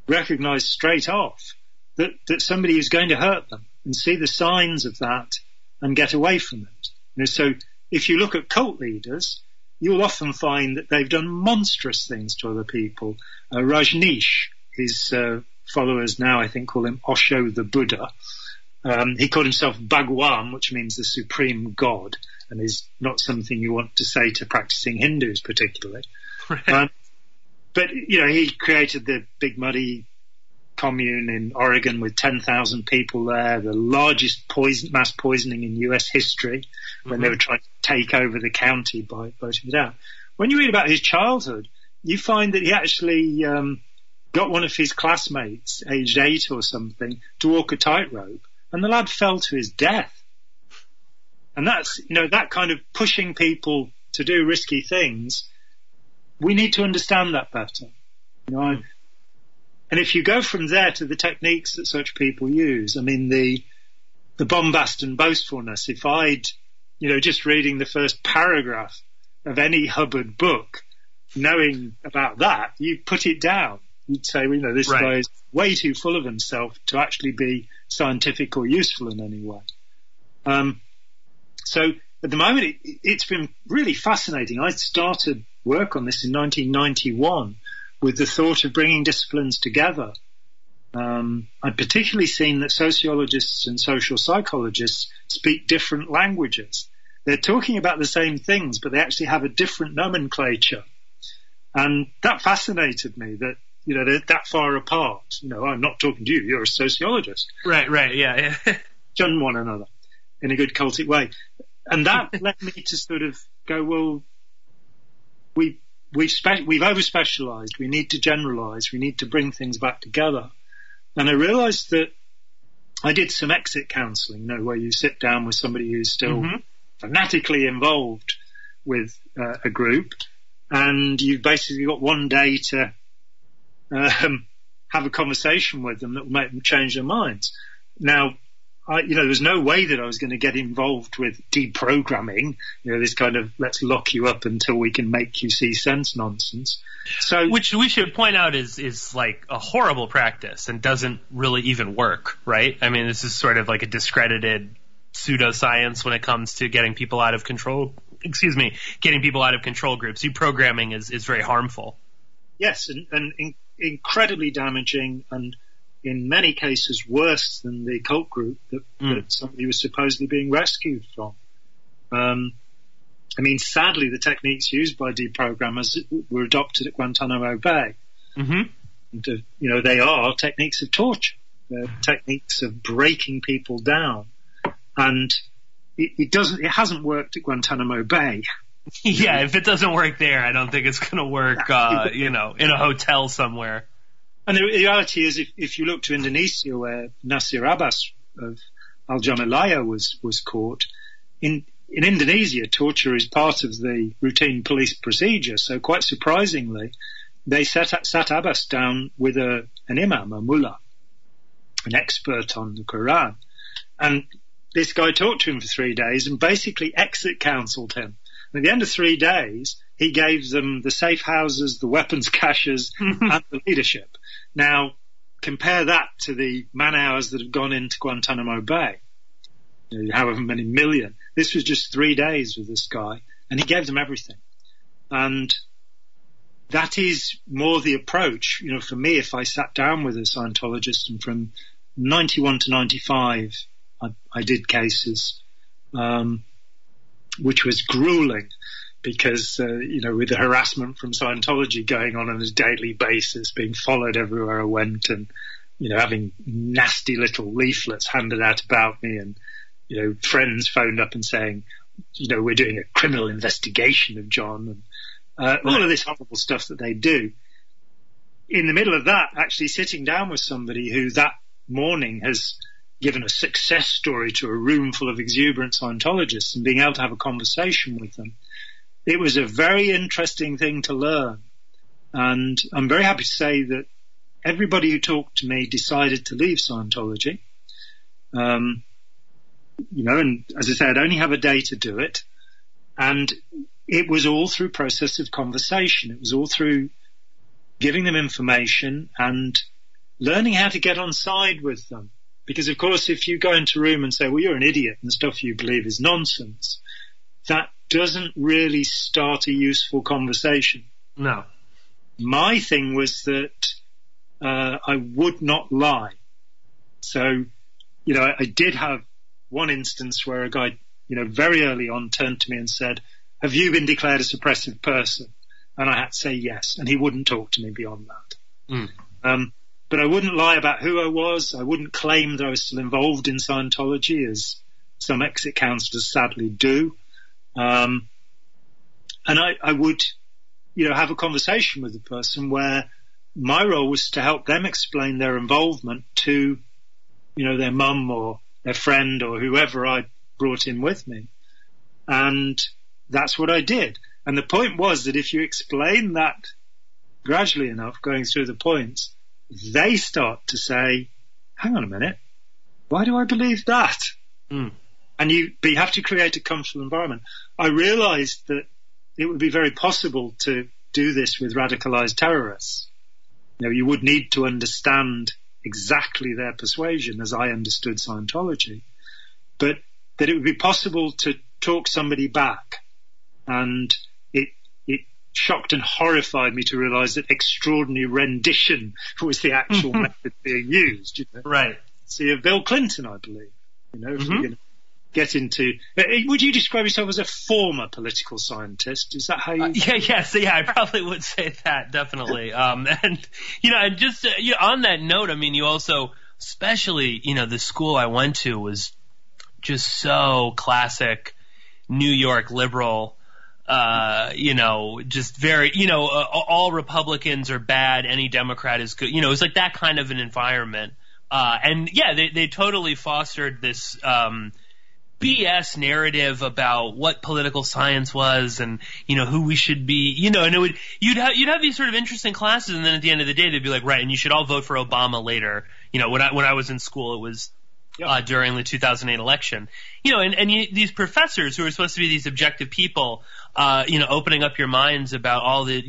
recognize straight off that somebody is going to hurt them and see the signs of that and get away from it. So if you look at cult leaders, you'll often find that they've done monstrous things to other people. Rajneesh, his followers now, I think, call him Osho the Buddha. He called himself Bhagwan, which means the supreme God, and is not something you want to say to practicing Hindus particularly. But, he created the Big Muddy commune in Oregon with 10,000 people there, the largest mass poisoning in US history, when they were trying to take over the county by voting it out. When you read about his childhood, you find that he actually got one of his classmates, aged 8 or something, to walk a tightrope, and the lad fell to his death. And that's, that kind of pushing people to do risky things. We need to understand that better. And if you go from there to the techniques that such people use, I mean, the bombast and boastfulness, if I'd, just reading the first paragraph of any Hubbard book, knowing about that, you put it down. You'd say, this guy is way too full of himself to actually be scientific or useful in any way. So at the moment, it's been really fascinating. I started work on this in 1991 with the thought of bringing disciplines together. I'd particularly seen that sociologists and social psychologists speak different languages. They're talking about the same things, but they actually have a different nomenclature. And that fascinated me, that, they're that far apart. I'm not talking to you, you're a sociologist. Right, yeah. Shun one another in a good cultic way. And that led me to sort of go, well, we've over-specialized. We need to generalize. We need to bring things back together. And I realized that I did some exit counseling, where you sit down with somebody who's still fanatically involved with a group, and you've basically got one day to have a conversation with them that will make them change their minds. Now, there was no way that I was going to get involved with deprogramming, this kind of let's lock you up until we can make you see sense nonsense. So, which we should point out is like a horrible practice and doesn't really even work, right? I mean, this is sort of like a discredited pseudoscience when it comes to getting people out of control. Getting people out of control groups. Deprogramming is very harmful. Yes, and incredibly damaging, and in many cases worse than the cult group that somebody was supposedly being rescued from. Sadly, the techniques used by deprogrammers were adopted at Guantanamo Bay. And, they are techniques of torture. They're techniques of breaking people down. And it hasn't worked at Guantanamo Bay. Yeah, if it doesn't work there, I don't think it's going to work, in a hotel somewhere. And the reality is, if you look to Indonesia, where Nasir Abbas of Al-Jamalaya was caught, in Indonesia, torture is part of the routine police procedure. So quite surprisingly, they sat Abbas down with an imam, a mullah, an expert on the Quran. And this guy talked to him for 3 days and basically exit counseled him. And at the end of 3 days, he gave them the safe houses, the weapons caches, and the leadership. Now, compare that to the man hours that have gone into Guantanamo Bay, however many million. This was just 3 days with this guy, and he gave them everything. And that is more the approach. For me, if I sat down with a Scientologist, and from 91 to 95, I did cases, which was grueling because, with the harassment from Scientology going on a daily basis, being followed everywhere I went, and, having nasty little leaflets handed out about me, and, friends phoned up and saying, we're doing a criminal investigation of Jon, and all of this horrible stuff that they do. In the middle of that, actually sitting down with somebody who that morning has given a success story to a room full of exuberant Scientologists and being able to have a conversation with them, it was a very interesting thing to learn. And I'm very happy to say that everybody who talked to me decided to leave Scientology. And as I said, I'd only have a day to do it. And it was all through process of conversation. It was all through giving them information and learning how to get on side with them. Because, of course, if you go into a room and say, well, you're an idiot and the stuff you believe is nonsense, that doesn't really start a useful conversation. No. My thing was that I would not lie. So, I did have one instance where a guy, very early on turned to me and said, have you been declared a suppressive person? And I had to say yes, and he wouldn't talk to me beyond that. But I wouldn't lie about who I was. I wouldn't claim that I was still involved in Scientology, as some exit counselors sadly do. And I would, have a conversation with the person where my role was to help them explain their involvement to, their mum or their friend or whoever I brought in with me. And that's what I did. And the point was that if you explain that gradually enough, going through the points, they start to say, hang on a minute, why do I believe that? And you have to create a comfortable environment. I realized that it would be very possible to do this with radicalized terrorists. You would need to understand exactly their persuasion as I understood Scientology, but that it would be possible to talk somebody back. And it shocked and horrified me to realize that extraordinary rendition was the actual method being used. Right. See, of Bill Clinton, I believe, if we're going to get into, would you describe yourself as a former political scientist? Is that how you? Yeah, I probably would say that, definitely. And just on that note, I mean, you also, especially, the school I went to was just so classic New York liberal, just very, all Republicans are bad, any Democrat is good. It was like that kind of an environment. And yeah, they totally fostered this, BS narrative about what political science was and, who we should be, and you'd have these sort of interesting classes. And then at the end of the day, they'd be like, right. And you should all vote for Obama later. When I was in school, it was, during the 2008 election, these professors who are supposed to be these objective people, opening up your minds about all the,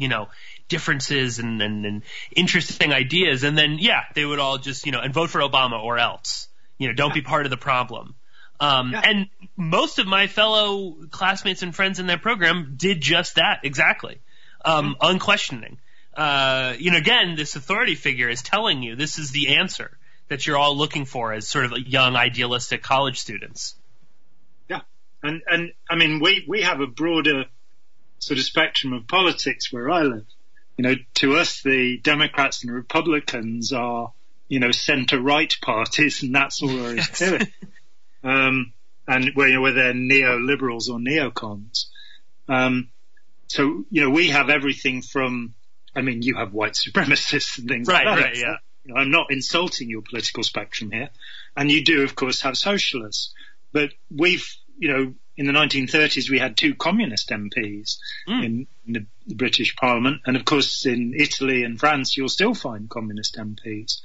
differences and interesting ideas. And then, they would all just, and vote for Obama or else, don't be part of the problem. And most of my fellow classmates and friends in that program did just that exactly. Unquestioning. Again, this authority figure is telling you this is the answer that you're all looking for as sort of young, idealistic college students. Yeah. And I mean, we have a broader sort of spectrum of politics where I live. To us, the Democrats and the Republicans are, center-right parties, and that's all there is to it. And where they're neoliberals or neocons. So, we have everything from, you have white supremacists and things like that. Right, yeah. I'm not insulting your political spectrum here. And you do, of course, have socialists. But we've, in the 1930s, we had 2 communist MPs in the British Parliament. And, of course, in Italy and France, you'll still find communist MPs.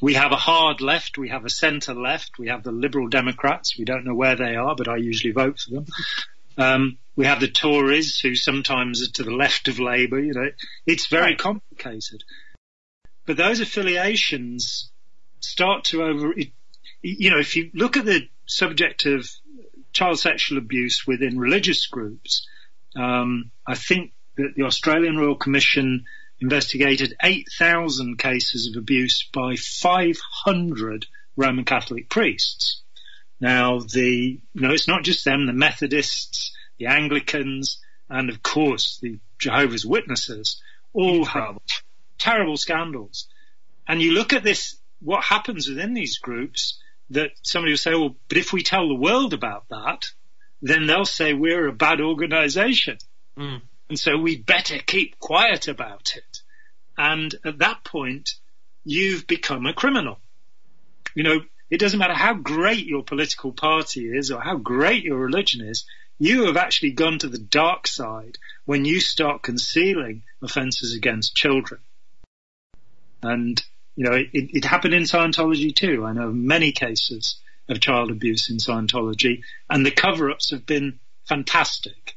We have a hard left, we have a centre left, we have the Liberal Democrats. We don't know where they are, but I usually vote for them. We have the Tories, who sometimes are to the left of Labour. It's very complicated. But those affiliations start to if you look at the subject of child sexual abuse within religious groups, I think that the Australian Royal Commission investigated 8,000 cases of abuse by 500 Roman Catholic priests. Now, it's not just them, the Methodists, the Anglicans, and of course the Jehovah's Witnesses all have terrible scandals. And you look at this, what happens within these groups, that somebody will say, well, but if we tell the world about that, then they'll say we're a bad organization. And so we better keep quiet about it. And at that point, you've become a criminal. It doesn't matter how great your political party is or how great your religion is, you have actually gone to the dark side when you start concealing offences against children. And, it happened in Scientology too. I know many cases of child abuse in Scientology, and the cover-ups have been fantastic.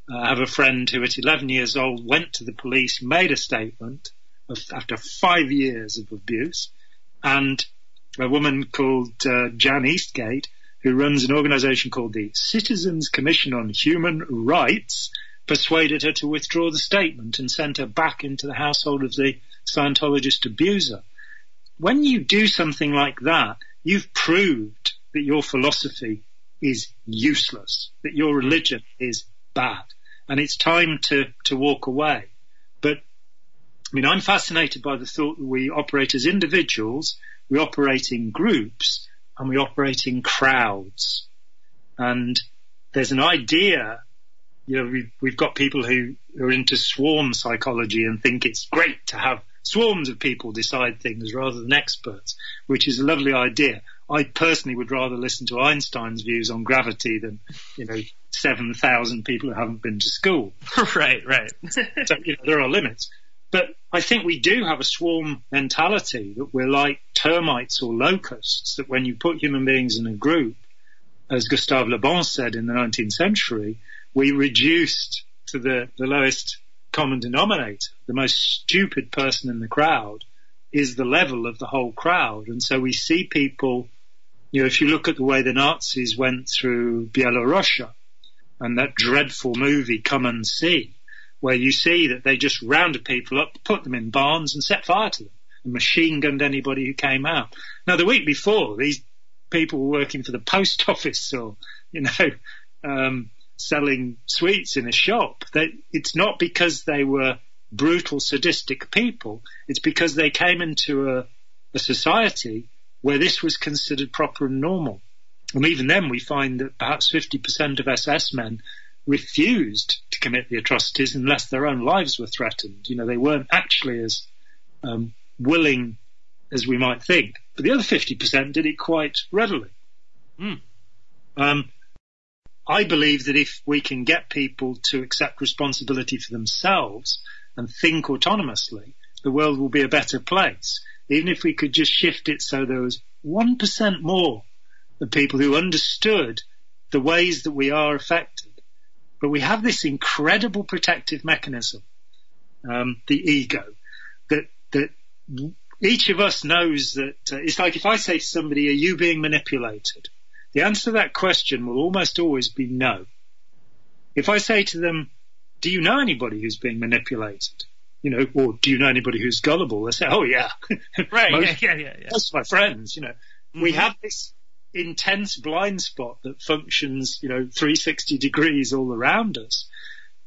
I have a friend who at 11 years old went to the police, made a statement after 5 years of abuse, and a woman called Jan Eastgate, who runs an organisation called the Citizens Commission on Human Rights, persuaded her to withdraw the statement and sent her back into the household of the Scientologist abuser. When you do something like that, you've proved that your philosophy is useless, that your religion is bad, and it's time to walk away. But, I'm fascinated by the thought that we operate as individuals, we operate in groups, and we operate in crowds. And there's an idea we've got people who are into swarm psychology and think it's great to have swarms of people decide things rather than experts, which is a lovely idea. I personally would rather listen to Einstein's views on gravity than, 7,000 people who haven't been to school. Right. So, there are limits. But I think we do have a swarm mentality, that we're like termites or locusts, that when you put human beings in a group, as Gustave Le Bon said in the 19th century, we reduced to the lowest common denominator. The most stupid person in the crowd is the level of the whole crowd. And so we see people, if you look at the way the Nazis went through Bielorussia and that dreadful movie Come and See, where you see that they just rounded people up, put them in barns and set fire to them and machine gunned anybody who came out. Now, the week before, these people were working for the post office or, selling sweets in a shop. It's not because they were brutal, sadistic people. It's because they came into a society where this was considered proper and normal. And even then, we find that perhaps 50% of SS men refused to commit the atrocities unless their own lives were threatened. They weren't actually as willing as we might think. But the other 50% did it quite readily. I believe that if we can get people to accept responsibility for themselves and think autonomously, the world will be a better place. Even if we could just shift it so there was 1% more of people who understood the ways that we are affected. But we have this incredible protective mechanism, the ego, that each of us knows that it's like if I say to somebody, are you being manipulated? The answer to that question will almost always be no. If I say to them, do you know anybody who's being manipulated? Or do you know anybody who's gullible? They say, oh yeah. Right, yeah. That's my friends, We have this intense blind spot that functions, 360 degrees all around us,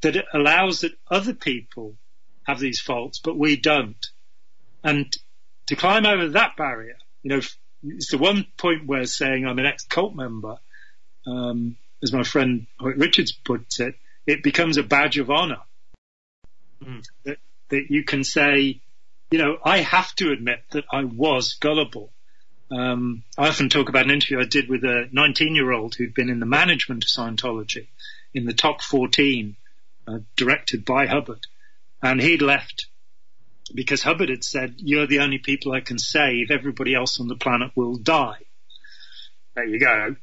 that it allows that other people have these faults, but we don't. And to climb over that barrier, it's the one point where saying I'm an ex-cult member, as my friend Richards puts it, it becomes a badge of honor. That you can say, I have to admit that I was gullible. I often talk about an interview I did with a 19-year-old who'd been in the management of Scientology, in the top 14, directed by Hubbard. And he'd left because Hubbard had said, you're the only people I can save. Everybody else on the planet will die. There you go.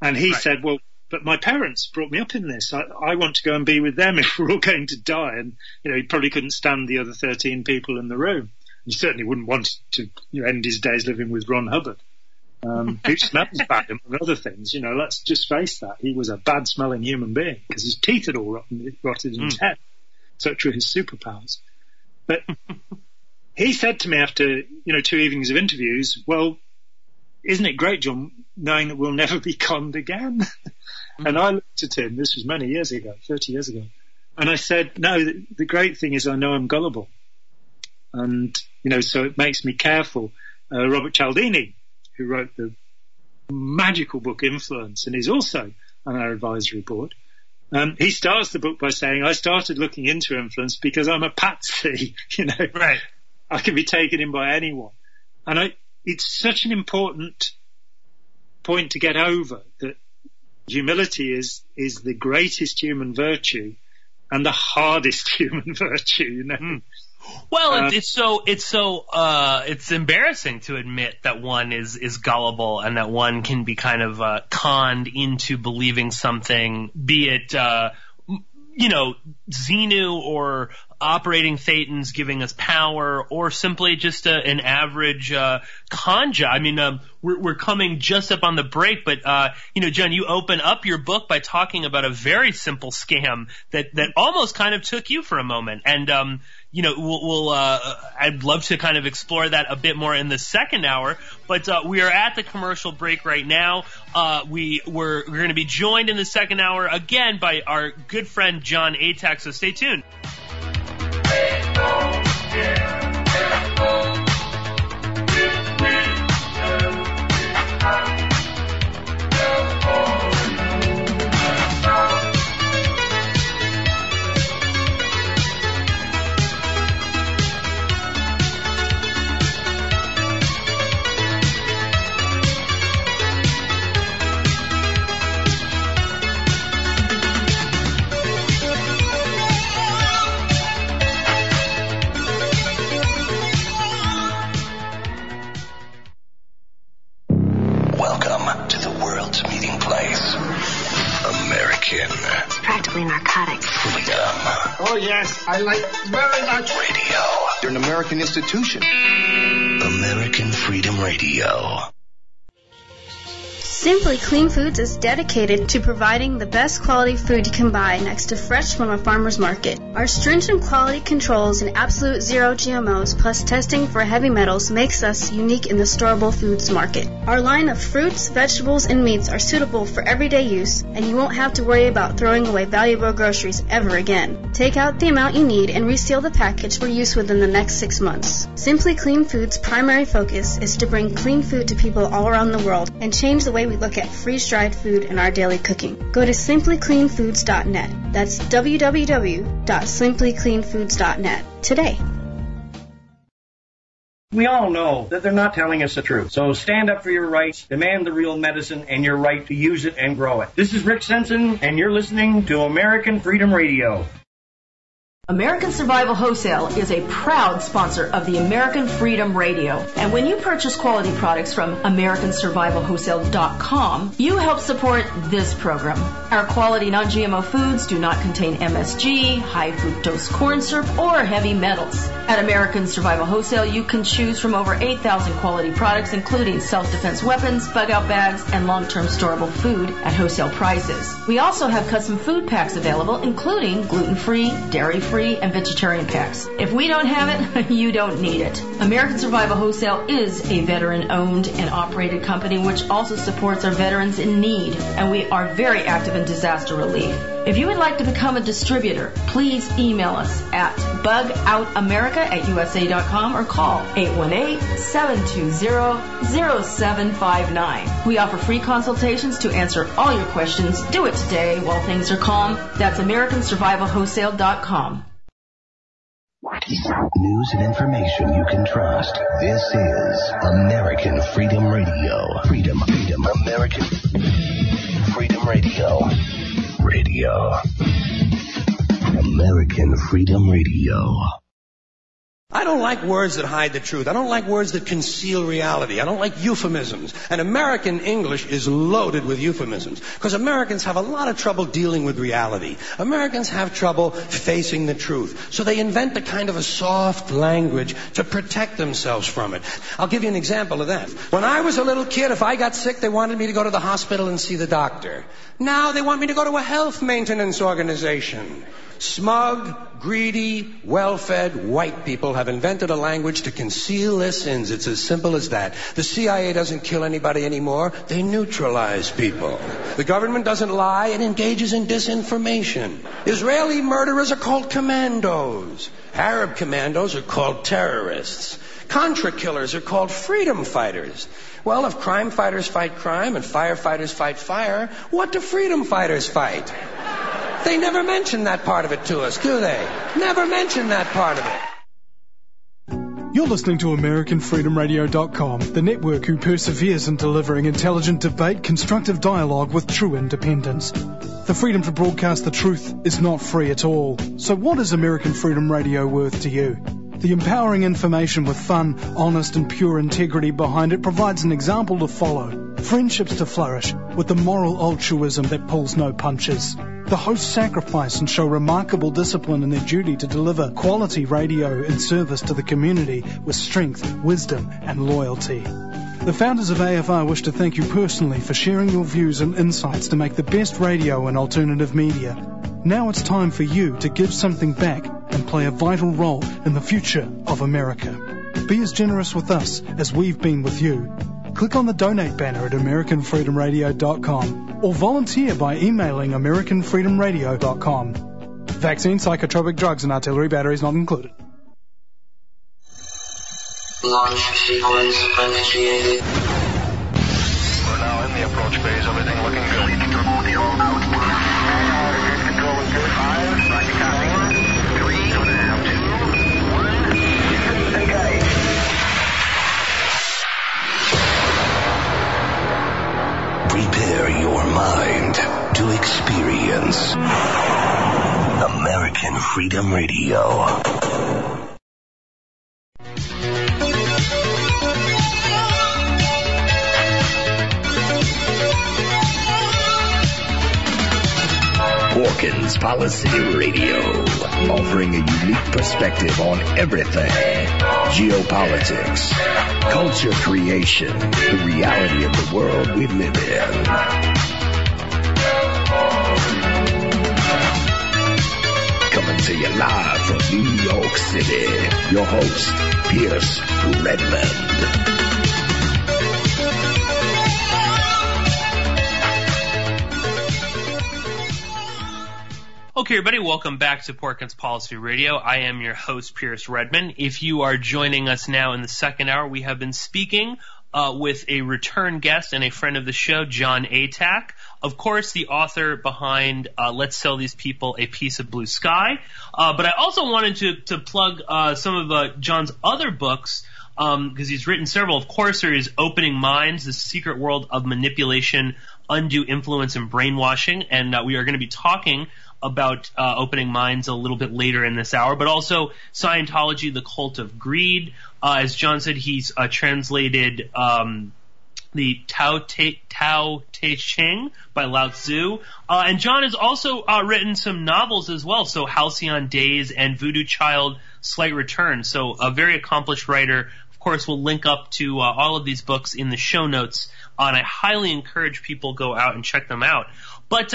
And he said, well, but my parents brought me up in this. I want to go and be with them if we're all going to die. And, he probably couldn't stand the other 13 people in the room. He certainly wouldn't want to end his days living with Ron Hubbard, who smells bad, among other things. Let's just face that. He was a bad-smelling human being because his teeth had all rotted in his head. Such were his superpowers. But he said to me after, 2 evenings of interviews, well, isn't it great, John, knowing that we'll never be conned again? And I looked at him, this was many years ago, 30 years ago, and I said, no, the great thing is I know I'm gullible. And, so it makes me careful. Robert Cialdini, who wrote the magical book Influence and is also on our advisory board, he starts the book by saying, I started looking into influence because I'm a patsy, Right. I can be taken in by anyone. And it's such an important point to get over, that humility is the greatest human virtue and the hardest human virtue, Well, it's embarrassing to admit that one is gullible and that one can be kind of conned into believing something, be it Xenu or operating thetans giving us power, or simply just an average conja. I mean, we're coming just up on the break, but Jon, you open up your book by talking about a very simple scam that almost kind of took you for a moment, and I'd love to kind of explore that a bit more in the second hour, but we are at the commercial break right now. We're going to be joined in the second hour again by our good friend Jon Atack, so stay tuned. I like very much Radio. You're an American institution. American Freedom Radio. Simply Clean Foods is dedicated to providing the best quality food you can buy next to fresh from a farmer's market. Our stringent quality controls and absolute zero GMOs plus testing for heavy metals makes us unique in the storable foods market. Our line of fruits, vegetables, and meats are suitable for everyday use, and you won't have to worry about throwing away valuable groceries ever again. Take out the amount you need and reseal the package for use within the next 6 months. Simply Clean Foods' primary focus is to bring clean food to people all around the world and change the way we look at freeze-dried food in our daily cooking. Go to simplycleanfoods.net. That's www.simplycleanfoods.net today. We all know that they're not telling us the truth. So stand up for your rights, demand the real medicine, and your right to use it and grow it. This is Rick Sensen, and you're listening to American Freedom Radio. American Survival Wholesale is a proud sponsor of the American Freedom Radio. And when you purchase quality products from AmericanSurvivalWholesale.com, you help support this program. Our quality non-GMO foods do not contain MSG, high fructose corn syrup, or heavy metals. At American Survival Wholesale, you can choose from over 8,000 quality products, including self-defense weapons, bug-out bags, and long-term storable food at wholesale prices. We also have custom food packs available, including gluten-free, dairy-free, and vegetarian packs. If we don't have it, you don't need it. American Survival Wholesale is a veteran-owned and operated company which also supports our veterans in need, and we are very active in disaster relief. If you would like to become a distributor, please email us at bugoutamerica@usa.com or call 818-720-0759. We offer free consultations to answer all your questions. Do it today while things are calm. That's AmericanSurvivalWholesale.com. News and information you can trust. This is American Freedom Radio. Freedom, American Freedom Radio. American Freedom Radio. I don't like words that hide the truth. I don't like words that conceal reality. I don't like euphemisms. And American English is loaded with euphemisms because Americans have a lot of trouble dealing with reality. Americans have trouble facing the truth. So they invent a kind of a soft language to protect themselves from it. I'll give you an example of that. When I was a little kid, if I got sick, they wanted me to go to the hospital and see the doctor. Now they want me to go to a health maintenance organization. Smug, greedy, well-fed white people have invented a language to conceal their sins. It's as simple as that. The CIA doesn't kill anybody anymore. They neutralize people. The government doesn't lie. It engages in disinformation. Israeli murderers are called commandos. Arab commandos are called terrorists. Contra killers are called freedom fighters. Well, if crime fighters fight crime and firefighters fight fire, what do freedom fighters fight? They never mention that part of it to us, do they? Never mention that part of it. You're listening to AmericanFreedomRadio.com, the network who perseveres in delivering intelligent debate, constructive dialogue with true independence. The freedom to broadcast the truth is not free at all. So what is American Freedom Radio worth to you? The empowering information with fun, honest and pure integrity behind it provides an example to follow. Friendships to flourish with the moral altruism that pulls no punches. The hosts sacrifice and show remarkable discipline in their duty to deliver quality radio in service to the community with strength, wisdom and loyalty. The founders of AFR wish to thank you personally for sharing your views and insights to make the best radio and alternative media. Now it's time for you to give something back and play a vital role in the future of America. Be as generous with us as we've been with you. Click on the donate banner at AmericanFreedomRadio.com or volunteer by emailing AmericanFreedomRadio.com. Vaccine, psychotropic drugs and artillery batteries not included. Launch sequence initiated. We're now in the approach phase. Everything looking good. Control is good. 5, rocket copy. 3, 2.5, 2, 1. Engage. Prepare your mind to experience American Freedom Radio. Porkins Policy Radio, offering a unique perspective on everything. Geopolitics, culture creation, the reality of the world we live in. Coming to you live from New York City, your host, Pierce Redmond. Okay, everybody, welcome back to Porkins Policy Radio. I am your host, Pierce Redmond. If you are joining us now in the second hour, we have been speaking with a return guest and a friend of the show, Jon Atack. Of course, the author behind Let's Sell These People a Piece of Blue Sky. But I also wanted to plug some of Jon's other books, because he's written several. Of course, there is Opening Minds, The Secret World of Manipulation, Undue Influence, and Brainwashing. And we are going to be talking about Opening Minds a little bit later in this hour, but also Scientology, The Cult of Greed. As Jon said, he's translated the Tao Te Ching by Lao Tzu. And Jon has also written some novels as well, so Halcyon Days and Voodoo Child, Slight Return. So a very accomplished writer. Of course, we'll link up to all of these books in the show notes, and I highly encourage people go out and check them out. But,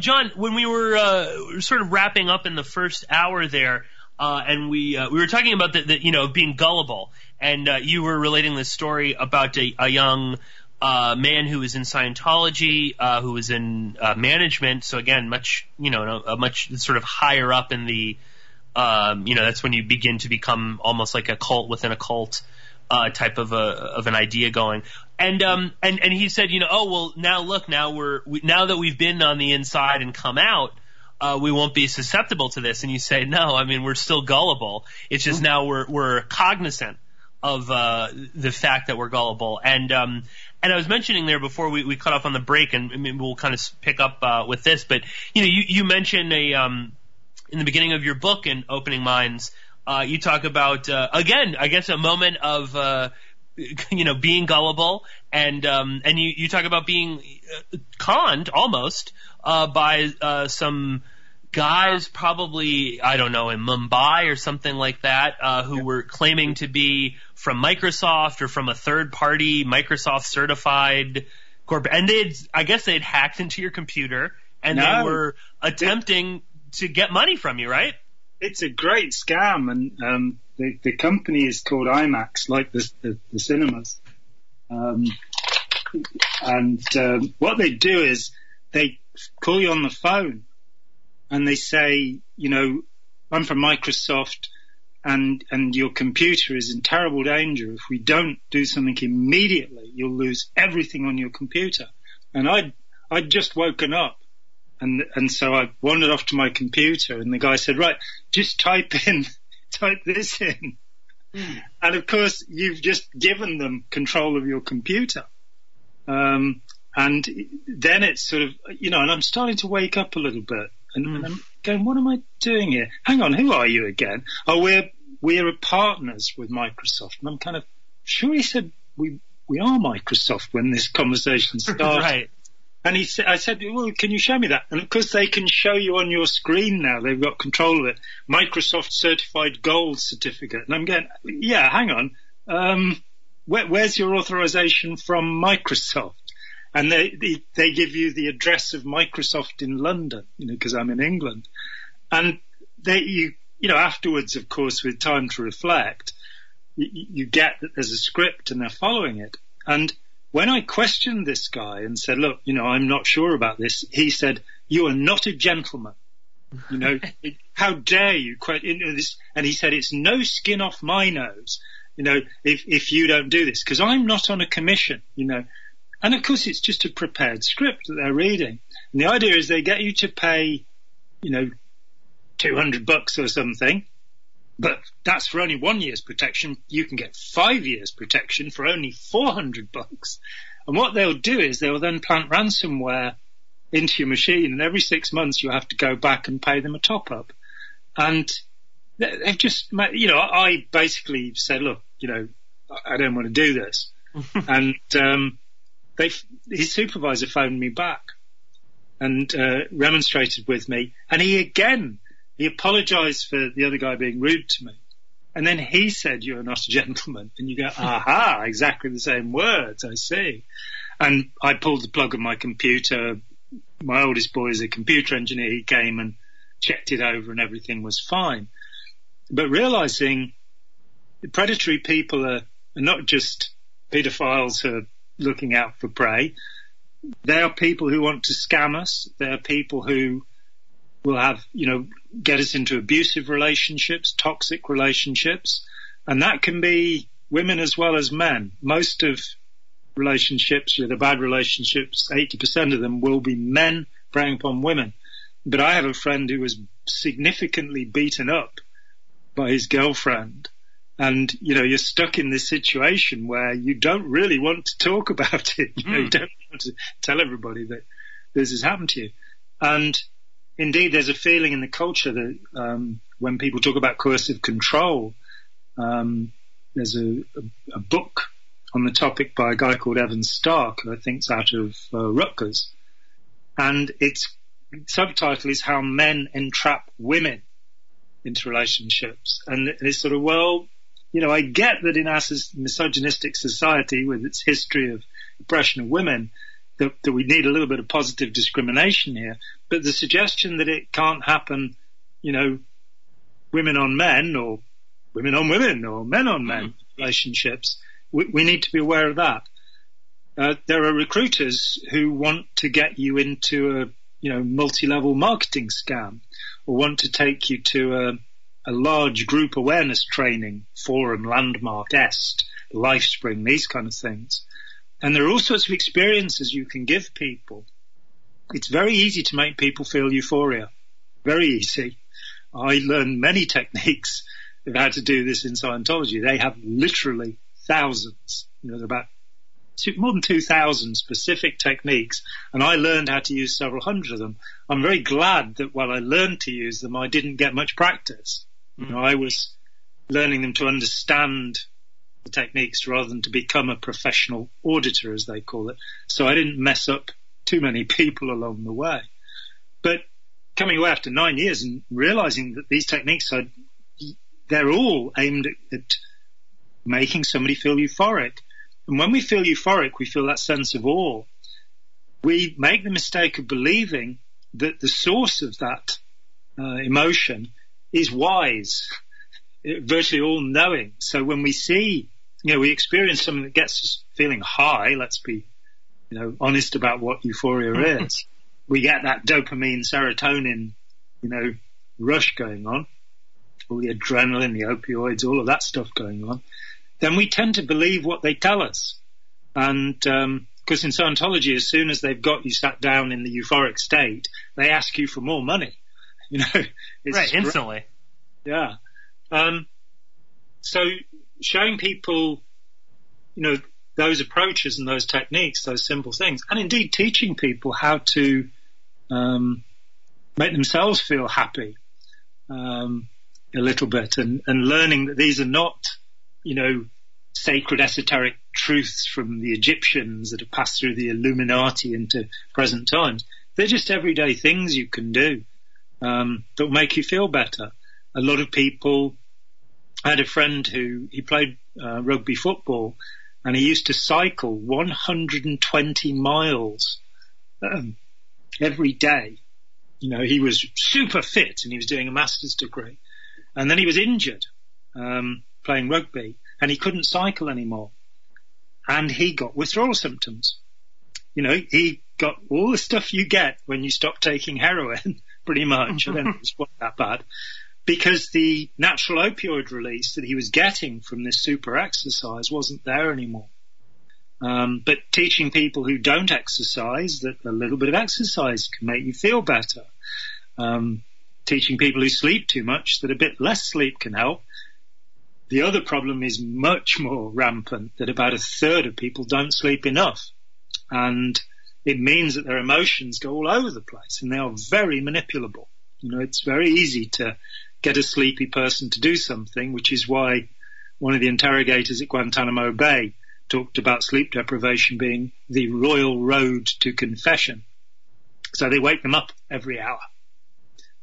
Jon, when we were sort of wrapping up in the first hour there, and we were talking about the being gullible, and you were relating this story about a young man who was in Scientology, who was in management. So again, much sort of higher up in the, that's when you begin to become almost like a cult within a cult. Type of an idea going, and he said, now that we've been on the inside and come out, we won't be susceptible to this. And you say, no, I mean, we're still gullible. It's just now we're cognizant of the fact that we're gullible. And I was mentioning there before we cut off on the break, and maybe we'll kind of pick up with this, but you mentioned in the beginning of your book in Opening Minds. You talk about, again, I guess a moment of, being gullible, and you talk about being conned almost, by, some guys probably, I don't know, in Mumbai or something like that, who were claiming to be from Microsoft or from a third party Microsoft certified corporate, and I guess they'd hacked into your computer, and they were attempting to get money from you, right? It's a great scam, and the company is called IMAX, like the cinemas. What they do is they call you on the phone, and they say, I'm from Microsoft, and your computer is in terrible danger. If we don't do something immediately, you'll lose everything on your computer. And I'd just woken up. And so I wandered off to my computer, and the guy said, right, just type this in. And of course, you've just given them control of your computer. And then it's sort of, and I'm starting to wake up a little bit, and I'm going, what am I doing here? Hang on, who are you again? Oh, we're partners with Microsoft. And I'm kind of sure he said we are Microsoft when this conversation started. Right. And I said, well, can you show me that? And of course, they can show you on your screen now. They've got control of it. Microsoft Certified Gold Certificate. And I'm going, yeah, hang on. Where's your authorization from Microsoft? And they give you the address of Microsoft in London, because I'm in England. And afterwards, of course, with time to reflect, you get that there's a script and they're following it. And when I questioned this guy and said, look, I'm not sure about this, he said, you are not a gentleman. How dare you this? And he said, it's no skin off my nose, if you don't do this, because I'm not on a commission, And of course, it's just a prepared script that they're reading. And the idea is they get you to pay, $200 or something. But that's for only 1 year's protection. You can get 5 years protection for only $400. And what they'll do is they'll then plant ransomware into your machine, and every 6 months you have to go back and pay them a top up. And they've just, I basically said, look, I don't want to do this. And his supervisor phoned me back. and remonstrated with me. And he apologized for the other guy being rude to me. And then he said, "You're not a gentleman." And you go, aha, exactly the same words, I see. And I pulled the plug on my computer. My oldest boy is a computer engineer. He came and checked it over and everything was fine. But realizing predatory people are not just pedophiles who are looking out for prey. They are people who want to scam us. They are people who will have, get us into abusive relationships, toxic relationships. And that can be women as well as men. Most of relationships, the bad relationships, 80% of them will be men preying upon women. But I have a friend who was significantly beaten up by his girlfriend. And, you're stuck in this situation where you don't really want to talk about it. You don't want to tell everybody that this has happened to you. And indeed, there's a feeling in the culture that when people talk about coercive control, there's a book on the topic by a guy called Evan Stark, who I think is out of Rutgers. And its subtitle is How Men Entrap Women into Relationships. And it's sort of, I get that in our misogynistic society with its history of oppression of women, that we need a little bit of positive discrimination here. But the suggestion that it can't happen, women on men or women on women or men on men relationships, we need to be aware of that. There are recruiters who want to get you into a, multi-level marketing scam, or want to take you to a large group awareness training, Forum, Landmark, Est, LifeSpring, these kind of things. And there are all sorts of experiences you can give people. It's very easy to make people feel euphoria. Very easy. I learned many techniques of how to do this in Scientology. They have literally thousands. There are about more than 2,000 specific techniques, and I learned how to use several hundred of them. I'm very glad that while I learned to use them, I didn't get much practice. I was learning them to understand the techniques rather than to become a professional auditor, as they call it. So I didn't mess up too many people along the way. But coming away after 9 years and realizing that these techniques they're all aimed at making somebody feel euphoric. And when we feel euphoric, we feel that sense of awe. We make the mistake of believing that the source of that emotion is wise, virtually all-knowing. So when we see, we experience something that gets us feeling high, let's be, honest about what euphoria is. We get that dopamine, serotonin, rush going on, all the adrenaline, the opioids, all of that stuff going on. Then we tend to believe what they tell us. And because in Scientology, as soon as they've got you sat down in the euphoric state, they ask you for more money. Right, instantly. Yeah. So showing people, those approaches and those techniques, those simple things, and indeed teaching people how to make themselves feel happy a little bit, and learning that these are not, sacred esoteric truths from the Egyptians that have passed through the Illuminati into present times. They're just everyday things you can do that will make you feel better. A lot of people, I had a friend he played rugby football, and he used to cycle 120 miles every day. He was super fit and he was doing a master's degree. And then he was injured playing rugby, and he couldn't cycle anymore. And he got withdrawal symptoms. He got all the stuff you get when you stop taking heroin, pretty much. And then it wasn't that bad, because the natural opioid release that he was getting from this super exercise wasn't there anymore. But teaching people who don't exercise that a little bit of exercise can make you feel better. Teaching people who sleep too much that a bit less sleep can help. The other problem is much more rampant, that about a third of people don't sleep enough. And it means that their emotions go all over the place, and they are very manipulable. It's very easy to get a sleepy person to do something, which is why one of the interrogators at Guantanamo Bay talked about sleep deprivation being the royal road to confession. So they wake them up every hour.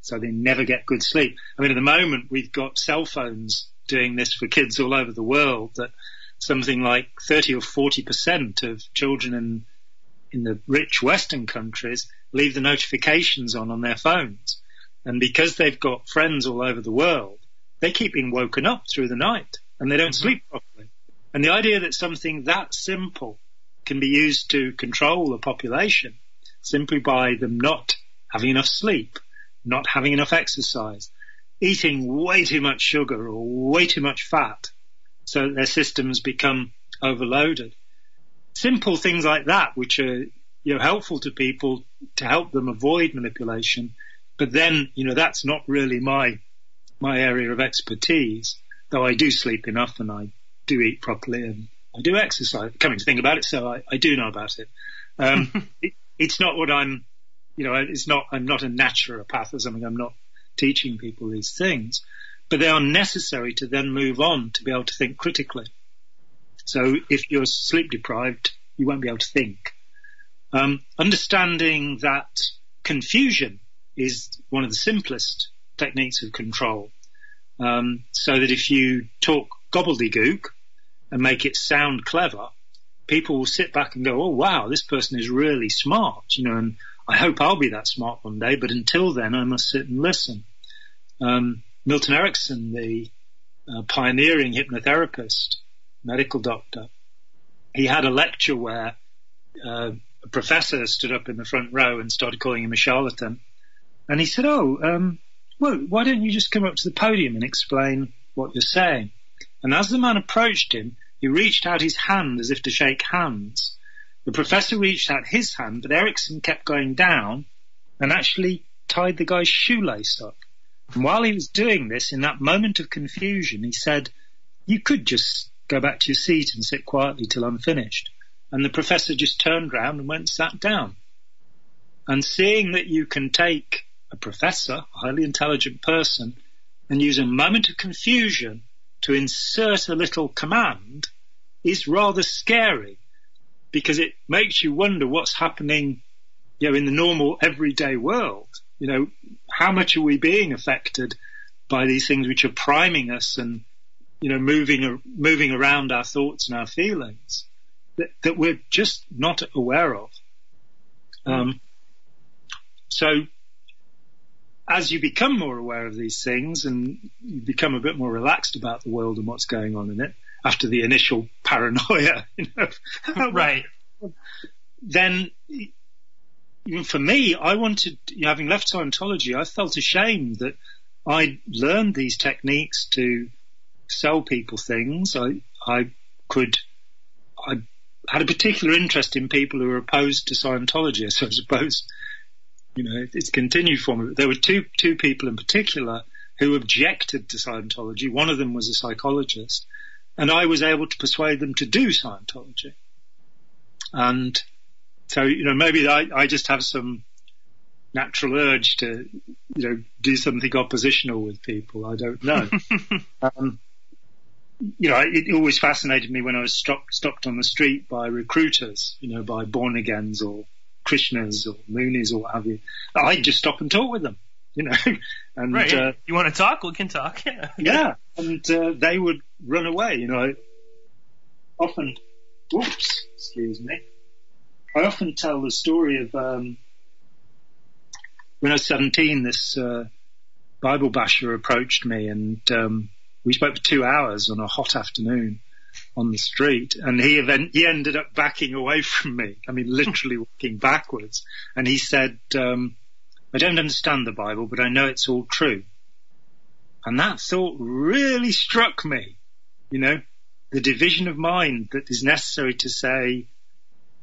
So they never get good sleep. I mean, at the moment, we've got cell phones doing this for kids all over the world, that something like 30 or 40% of children in the rich Western countries leave the notifications on their phones. And because they've got friends all over the world, they keep being woken up through the night and they don't sleep properly. And the idea that something that simple can be used to control a population simply by them not having enough sleep, not having enough exercise, eating way too much sugar or way too much fat so that their systems become overloaded. Simple things like that, which are helpful to people to help them avoid manipulation. But then, that's not really my area of expertise, though I do sleep enough and I do eat properly and I do exercise. Coming to think about it, so I do know about it. It's not what I'm not a naturopath or something. I'm not teaching people these things, but they are necessary to then move on to be able to think critically. So if you're sleep deprived, you won't be able to think. Understanding that confusion is one of the simplest techniques of control. So that if you talk gobbledygook and make it sound clever, people will sit back and go, oh, wow, this person is really smart, and I hope I'll be that smart one day, but until then I must sit and listen. Milton Erickson, the pioneering hypnotherapist, medical doctor, he had a lecture where a professor stood up in the front row and started calling him a charlatan. And he said, well, why don't you just come up to the podium and explain what you're saying? And as the man approached him, he reached out his hand as if to shake hands. The professor reached out his hand, but Erickson kept going down and actually tied the guy's shoelace up. And while he was doing this, in that moment of confusion, he said, you could just go back to your seat and sit quietly till I'm finished. And the professor just turned round and went and sat down. And seeing that you can take a professor, a highly intelligent person, and use a moment of confusion to insert a little command is rather scary, because it makes you wonder what's happening, in the normal everyday world. How much are we being affected by these things which are priming us and, moving around our thoughts and our feelings that we're just not aware of. So as you become more aware of these things and you become a bit more relaxed about the world and what's going on in it, after the initial paranoia, right, then for me, I wanted, having left Scientology, I felt ashamed that I learned these techniques to sell people things. I had a particular interest in people who were opposed to Scientology, so I suppose, it's continued for me. There were two people in particular who objected to Scientology. One of them was a psychologist, and I was able to persuade them to do Scientology. And so, maybe I just have some natural urge to, do something oppositional with people. I don't know. It always fascinated me when I was stopped on the street by recruiters, by born-agains or Krishnas or Moonies or what have you. I'd just stop and talk with them, And, right. You want to talk? We can talk. Yeah. And they would run away. I often tell the story of when I was 17, this Bible basher approached me, and we spoke for 2 hours on a hot afternoon on the street, and he ended up backing away from me. I mean, literally walking backwards. And he said, I don't understand the Bible, but I know it's all true. And that thought really struck me, the division of mind that is necessary to say,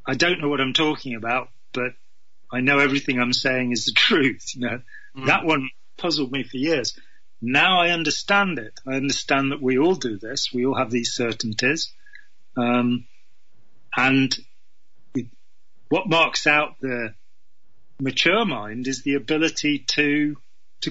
I don't know what I'm talking about, but I know everything I'm saying is the truth. That one puzzled me for years. Now I understand it. I understand that we all do this. We all have these certainties. And what marks out the mature mind is the ability to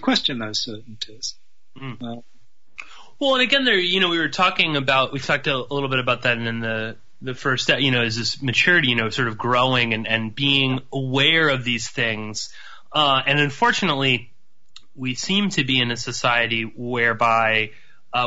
question those certainties. Well, and again, we talked a little bit about that in the the first step, is this maturity, sort of growing and being aware of these things. And unfortunately, we seem to be in a society whereby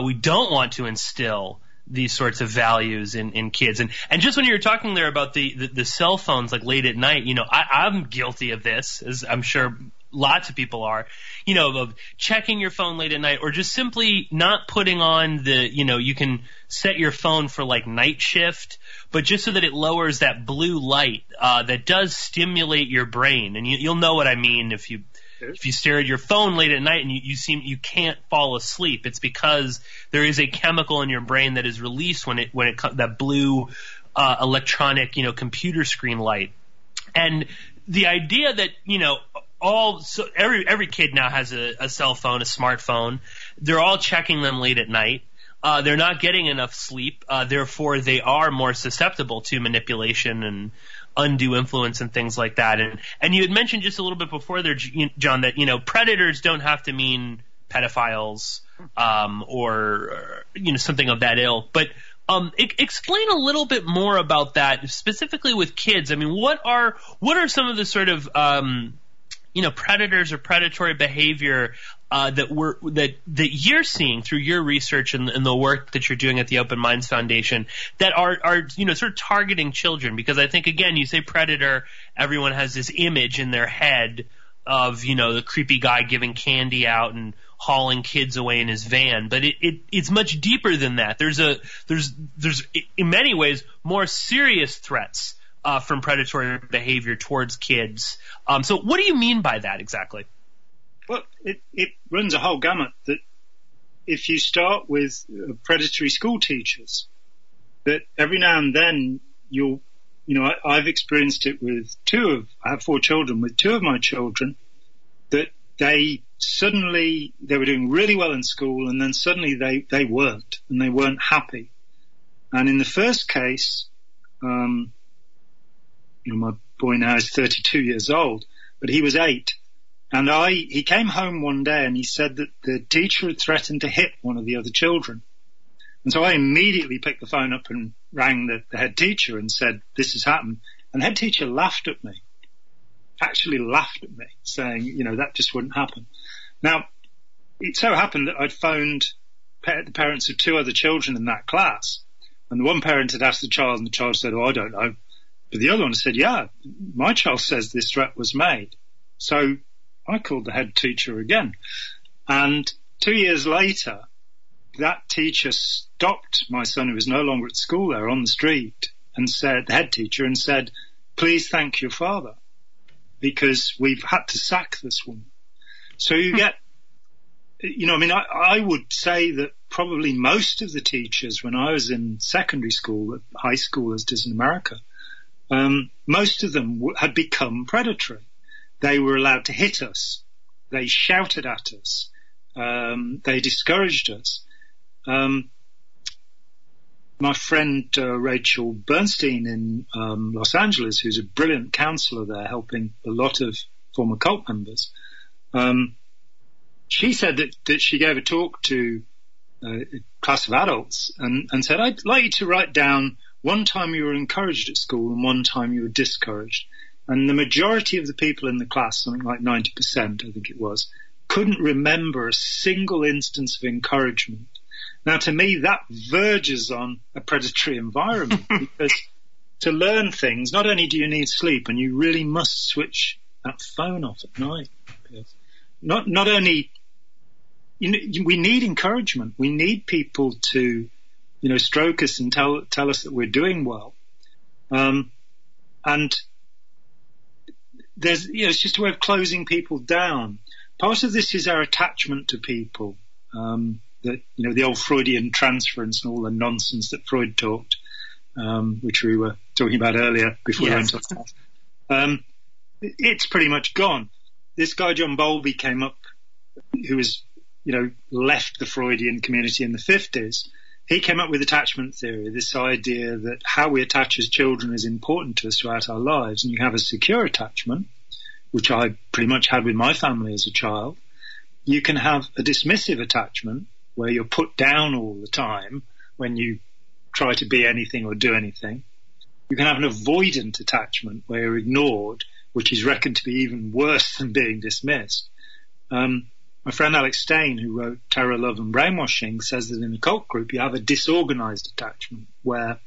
we don't want to instill these sorts of values in kids. And just when you were talking there about the cell phones, like late at night, I'm guilty of this, as I'm sure lots of people are, of checking your phone late at night, or just simply not putting on you can set your phone for like night shift, but just so that it lowers that blue light that does stimulate your brain. And you'll know what I mean if you stare at your phone late at night and you can't fall asleep. It's because there is a chemical in your brain that is released when it that blue electronic computer screen light. And the idea that every kid now has a cell phone, a smartphone. They're all checking them late at night. They're not getting enough sleep. Therefore, they are more susceptible to manipulation and undue influence and things like that. And you had mentioned just a little bit before there, John, that predators don't have to mean pedophiles or something of that ilk. But explain a little bit more about that, specifically with kids. I mean, what are some of the sort of predators or predatory behavior that you're seeing through your research and the work that you're doing at the Open Minds Foundation that are sort of targeting children? Because I think, again, you say predator, everyone has this image in their head of the creepy guy giving candy out and hauling kids away in his van, but it's much deeper than that. There's in many ways more serious threats from predatory behavior towards kids. So what do you mean by that exactly? Well, it runs a whole gamut. That if you start with predatory school teachers, that every now and then I've experienced it with I have 4 children, with 2 of my children, that they were doing really well in school, and then suddenly they weren't, and they weren't happy. And in the first case, my boy now is 32 years old, but he was 8. And he came home one day and he said that the teacher had threatened to hit one of the other children. And so I immediately picked the phone up and rang the head teacher and said, this has happened. And the head teacher laughed at me, saying, that just wouldn't happen. Now, it so happened that I'd phoned the parents of 2 other children in that class. And the one parent had asked the child, and the child said, I don't know. But the other one said, yeah, my child says this threat was made. So I called the head teacher again. And 2 years later, that teacher stopped my son, who was no longer at school there, on the street, and said, the head teacher, and said, please thank your father, because we've had to sack this woman. So you get, I would say that probably most of the teachers, when I was in secondary school, high school as it is in America, most of them had become predatory. They were allowed to hit us. They shouted at us. They discouraged us. My friend Rachel Bernstein in Los Angeles, who's a brilliant counselor there, helping a lot of former cult members, she said that she gave a talk to a class of adults and said, I'd like you to write down one time you were encouraged at school and one time you were discouraged. And the majority of the people in the class, something like 90%, I think it was, couldn't remember a single instance of encouragement. Now, to me, that verges on a predatory environment because to learn things, not only do you need sleep, and you really must switch that phone off at night. Not only, we need encouragement. We need people to, stroke us and tell us that we're doing well. And there's, it's just a way of closing people down. Part of this is our attachment to people, that, the old Freudian transference and all the nonsense that Freud talked, which we were talking about earlier before we went off class. It's pretty much gone. This guy, John Bowlby, came up, who was, left the Freudian community in the 50s. He came up with attachment theory, this idea that how we attach as children is important to us throughout our lives. And you have a secure attachment, which I pretty much had with my family as a child. You can have a dismissive attachment, where you're put down all the time when you try to be anything or do anything. You can have an avoidant attachment where you're ignored, which is reckoned to be even worse than being dismissed. My friend Alex Stein, who wrote Terror, Love and Brainwashing, says that in a cult group you have a disorganized attachment where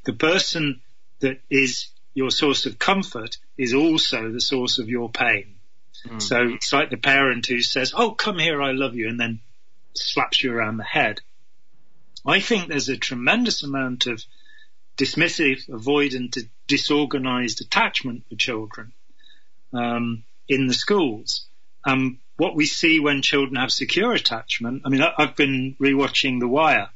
the person that is your source of comfort is also the source of your pain. So it's like the parent who says, oh, come here, I love you, and then slaps you around the head. I think there's a tremendous amount of dismissive, avoidant, disorganized attachment for children in the schools. What we see when children have secure attachment, I mean, I've been rewatching The Wire.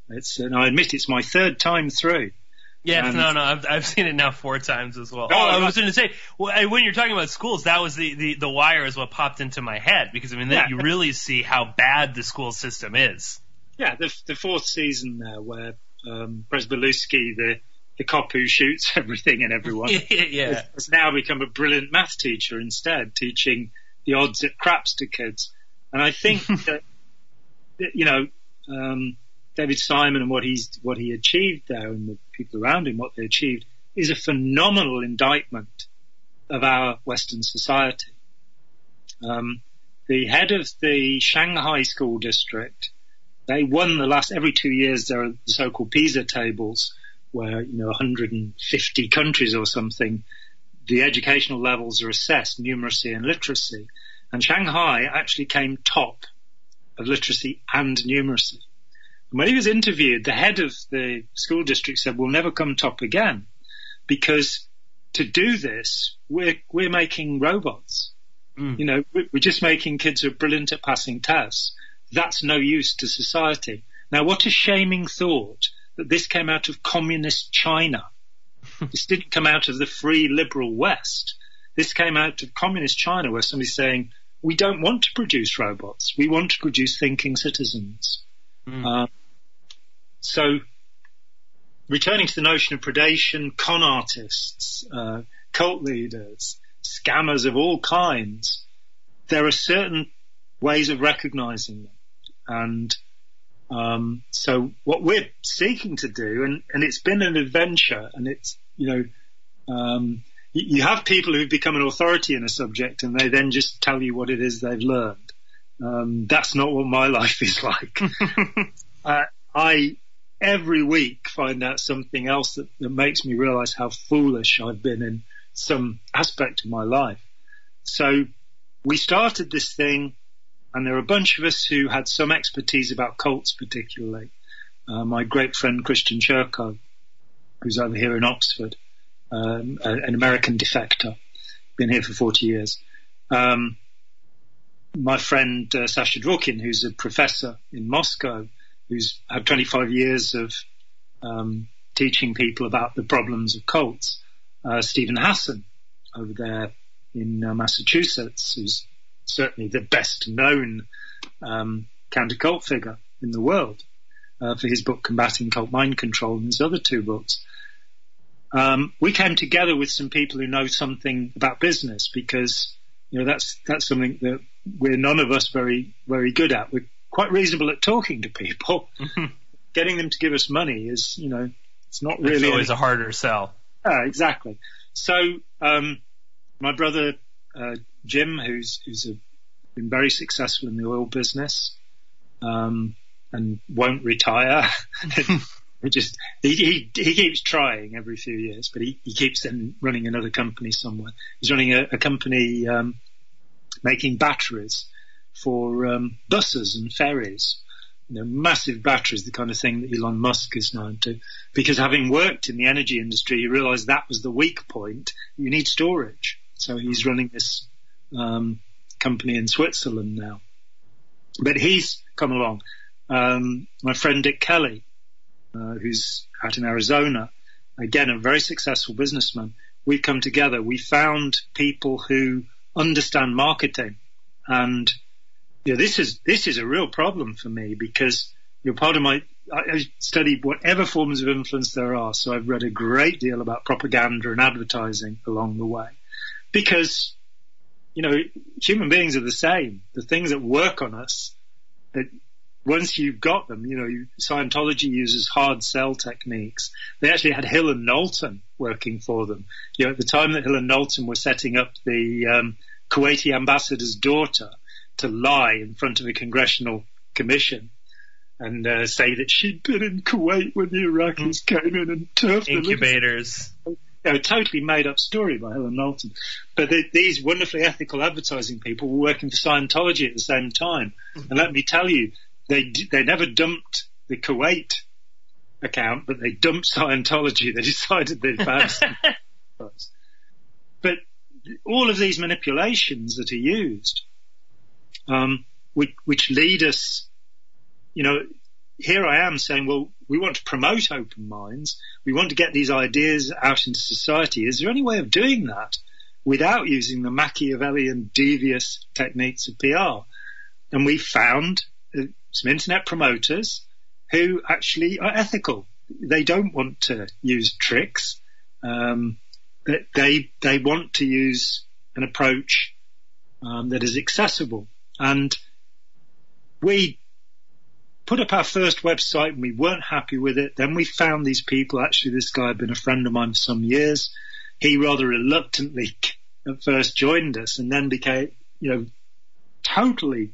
And I admit it's my third time through. Yes, no, I've seen it now 4 times as well. I was going to say, when you're talking about schools, that was the Wire is what popped into my head, because I mean, you really see how bad the school system is. Yeah, the 4th season there, where Presbelusky, the cop who shoots everything and everyone, has now become a brilliant math teacher instead, teaching the odds at craps to kids. And I think that, David Simon and what he achieved there, and the people around him, what they achieved, is a phenomenal indictment of our Western society. The head of the Shanghai school district, they won every 2 years there are the so-called PISA tables where, 150 countries or something, the educational levels are assessed, numeracy and literacy. And Shanghai actually came top of literacy and numeracy. And when he was interviewed, the head of the school district said, we'll never come top again, because to do this, we're making robots. We're just making kids who are brilliant at passing tests. That's no use to society. Now, what a shaming thought that this came out of communist China. This didn't come out of the free liberal West. This came out of communist China, where somebody's saying, we don't want to produce robots. We want to produce thinking citizens. So returning to the notion of predation, con artists, cult leaders, scammers of all kinds, there are certain ways of recognizing them. And so what we're seeking to do, and it's been an adventure, and it's, you have people who've become an authority in a subject and they then just tell you what it is they've learned. That's not what my life is like. I every week find out something else that makes me realize how foolish I've been in some aspect of my life. So we started this thing, and there are a bunch of us who had some expertise about cults particularly. My great friend Christian Churko, who's over here in Oxford, an American defector, been here for 40 years. My friend Sasha Dworkin, who's a professor in Moscow, who's had 25 years of teaching people about the problems of cults. Stephen Hassan over there in Massachusetts, who's certainly the best known counter-cult figure in the world for his book Combating Cult Mind Control and his other 2 books. We came together with some people who know something about business, because that's something that we're none of us very, very good at. We're quite reasonable at talking to people. Getting them to give us money is, it's not really... It's always a harder sell. Exactly. So my brother Jim, who's been very successful in the oil business and won't retire, he keeps trying every few years, but he keeps then running another company somewhere. He's running a company making batteries for buses and ferries. Massive batteries, the kind of thing that Elon Musk is known to. Because having worked in the energy industry, he realized that was the weak point. You need storage. So he's running this company in Switzerland now. But he's come along. My friend Dick Kelly, who's out in Arizona, again, a very successful businessman. We've come together. We found people who understand marketing, and this is a real problem for me, because part of I study whatever forms of influence there are. So I've read a great deal about propaganda and advertising along the way, because human beings are the same. The things that work on us, that once you've got them, Scientology uses hard sell techniques. They actually had Hill and Knowlton working for them. At the time that Hill and Knowlton were setting up the Kuwaiti ambassador's daughter to lie in front of a congressional commission and say that she'd been in Kuwait when the Iraqis came in and turfed them. Incubators. A totally made-up story by Hill and Knowlton. But these wonderfully ethical advertising people were working for Scientology at the same time. And let me tell you, they never dumped the Kuwait account, but they dumped Scientology. They decided they'd found something. But all of these manipulations that are used, which lead us, here I am saying, well, we want to promote open minds. We want to get these ideas out into society. Is there any way of doing that without using the Machiavellian, devious techniques of PR? And we found some internet promoters who actually are ethical. They don't want to use tricks. They want to use an approach that is accessible. And we put up our first website and we weren't happy with it. Then we found these people. Actually, this guy had been a friend of mine for some years. He rather reluctantly at first joined us and then became, totally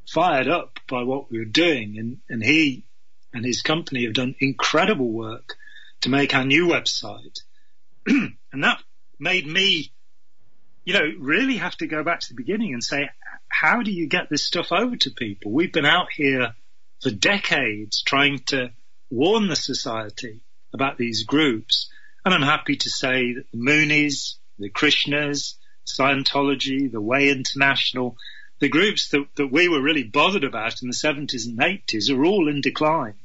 fired up by what we were doing. And he and his company have done incredible work to make our new website. And that made me, really have to go back to the beginning and say, how do you get this stuff over to people? We've been out here for decades trying to warn the society about these groups. And I'm happy to say that the Moonies, the Krishnas, Scientology, the Way International, the groups that we were really bothered about in the 70s and 80s are all in decline